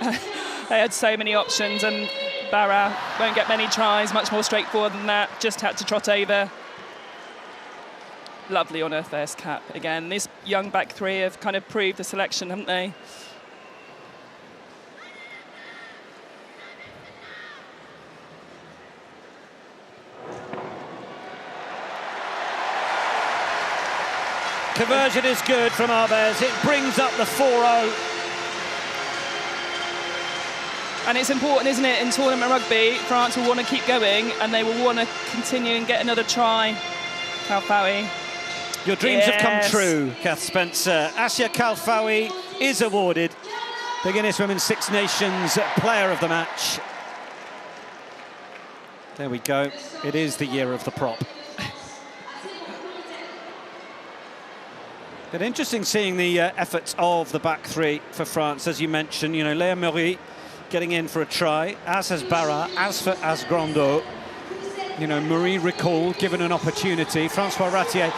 They had so many options, and Barra won't get many tries, much more straightforward than that, just had to trot over. Lovely on her first cap again. This young back three have kind of proved the selection, haven't they? Conversion is good from Arbez. It brings up the 4-0. And it's important, isn't it, in tournament rugby, France will want to keep going and they will want to continue and get another try. Kalfawi. Your dreams have come true, Kath Spencer. Assia Kalfawi is awarded the Guinness Women's Six Nations Player of the Match. There we go. It is the year of the prop. But interesting seeing the efforts of the back three for France, as you mentioned. You know, Léa Maury getting in for a try, as has Barra, as for Asgrando. You know, Maury recalled, given an opportunity. Francois Ratier,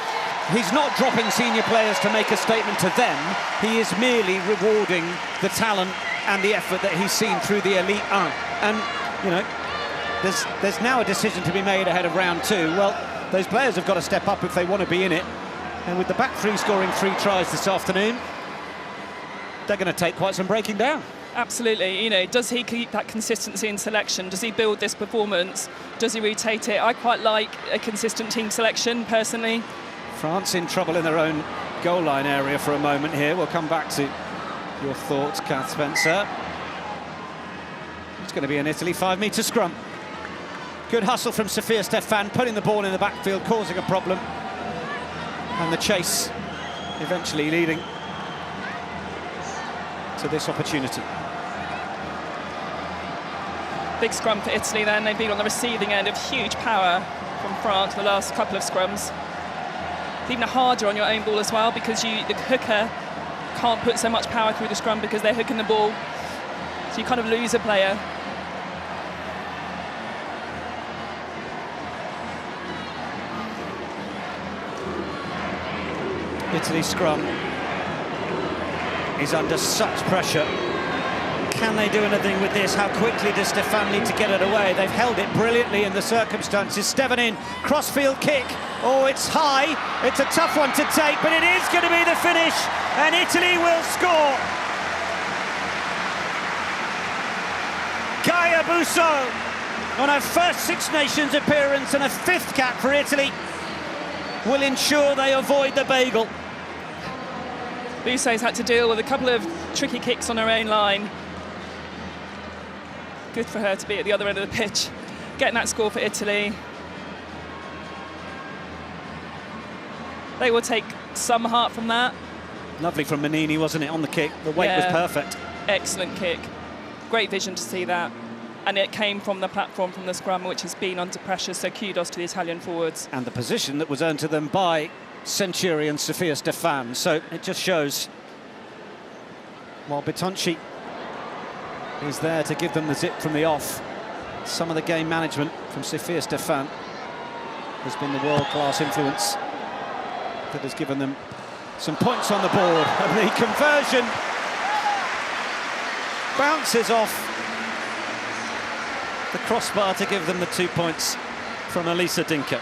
he's not dropping senior players to make a statement to them. He is merely rewarding the talent and the effort that he's seen through the Elite 1. And, you know, there's now a decision to be made ahead of round 2. Well, those players have got to step up if they want to be in it. And with the back three scoring 3 tries this afternoon, they're going to take quite some breaking down. Absolutely. You know, does he keep that consistency in selection? Does he build this performance? Does he rotate it? I quite like a consistent team selection, personally. France in trouble in their own goal line area for a moment here. We'll come back to your thoughts, Kath Spencer. It's going to be an Italy 5-metre scrum. Good hustle from Sophia Stefan, putting the ball in the backfield, causing a problem. And the chase eventually leading to this opportunity. Big scrum for Italy then. They've been on the receiving end of huge power from France the last couple of scrums. It's even harder on your own ball as well, because the hooker can't put so much power through the scrum because they're hooking the ball. So you kind of lose a player. Italy's scrum is under such pressure. Can they do anything with this? How quickly does Stefan need to get it away? They've held it brilliantly in the circumstances. Steven in, crossfield kick. Oh, it's high. It's a tough one to take, but it is going to be the finish, and Italy will score. Gaia Busso, on her first Six Nations appearance and a 5th cap for Italy, will ensure they avoid the bagel. Busso's had to deal with a couple of tricky kicks on her own line. Good for her to be at the other end of the pitch, getting that score for Italy. They will take some heart from that. Lovely from Manini, wasn't it, on the kick? The weight was perfect. Excellent kick. Great vision to see that. And it came from the platform, from the scrum, which has been under pressure, so kudos to the Italian forwards. And the position that was earned to them by Centurion Sophia Stefan. So it just shows, while Bitonci is there to give them the zip from the off, some of the game management from Sophia Stefan has been the world-class influence that has given them some points on the board. And the conversion bounces off the crossbar to give them the 2 points from Elisa Dinker.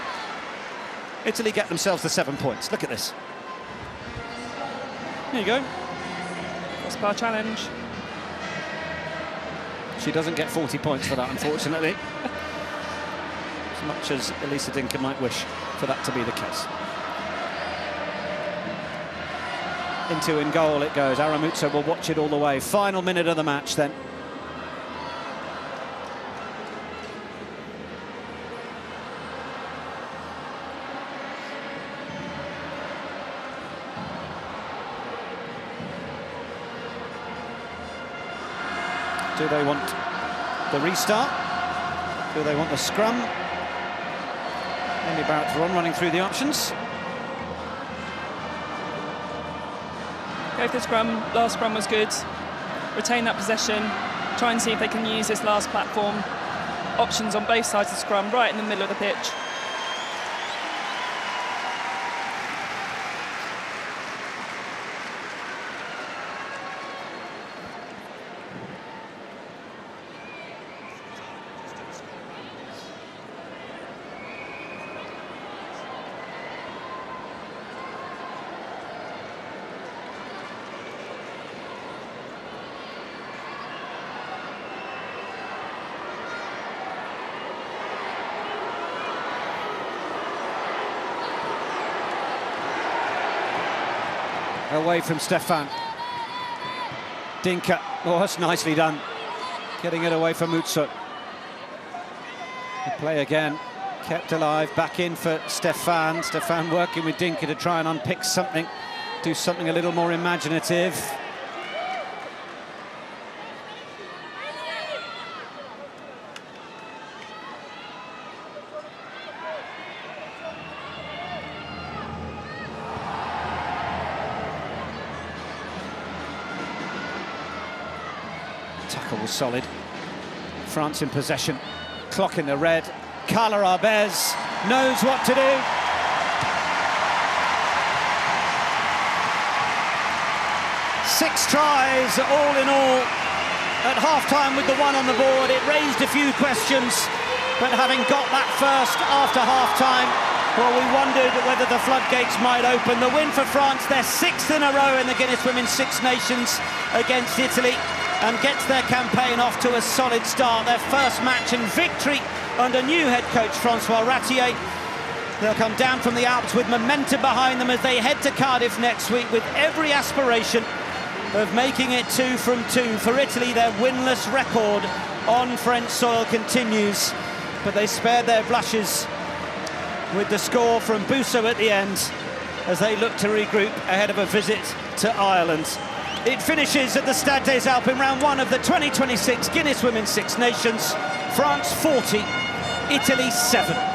Italy get themselves the 7 points. Look at this. There you go. Crossbar challenge. She doesn't get 40 points for that, unfortunately. As much as Elisa Dinker might wish for that to be the case. Into in goal it goes. Aramuzzo will watch it all the way. Final minute of the match then. Do they want the restart? Do they want the scrum? Amy Barrett-Theron running through the options. Go for the scrum. Last scrum was good. Retain that possession. Try and see if they can use this last platform. Options on both sides of the scrum, right in the middle of the pitch. away from Stefan. Dinka, oh, that's nicely done. Getting it away from Mutsut. The play again, kept alive, back in for Stefan. Stefan working with Dinka to try and unpick something, do something a little more imaginative. Tackle was solid. France in possession. Clock in the red. Carla Arbez knows what to do. Six tries all in all at half-time with the one on the board. It raised a few questions, but having got that first after half-time, well, we wondered whether the floodgates might open. The win for France, their sixth in a row in the Guinness Women's Six Nations against Italy, and gets their campaign off to a solid start. Their first match and victory under new head coach Francois Ratier. They'll come down from the Alps with momentum behind them as they head to Cardiff next week with every aspiration of making it 2 from 2. For Italy, their winless record on French soil continues, but they spared their blushes with the score from Busso at the end as they look to regroup ahead of a visit to Ireland. It finishes at the Stade des Alpes in round 1 of the 2026 Guinness Women's Six Nations. France 40, Italy 7.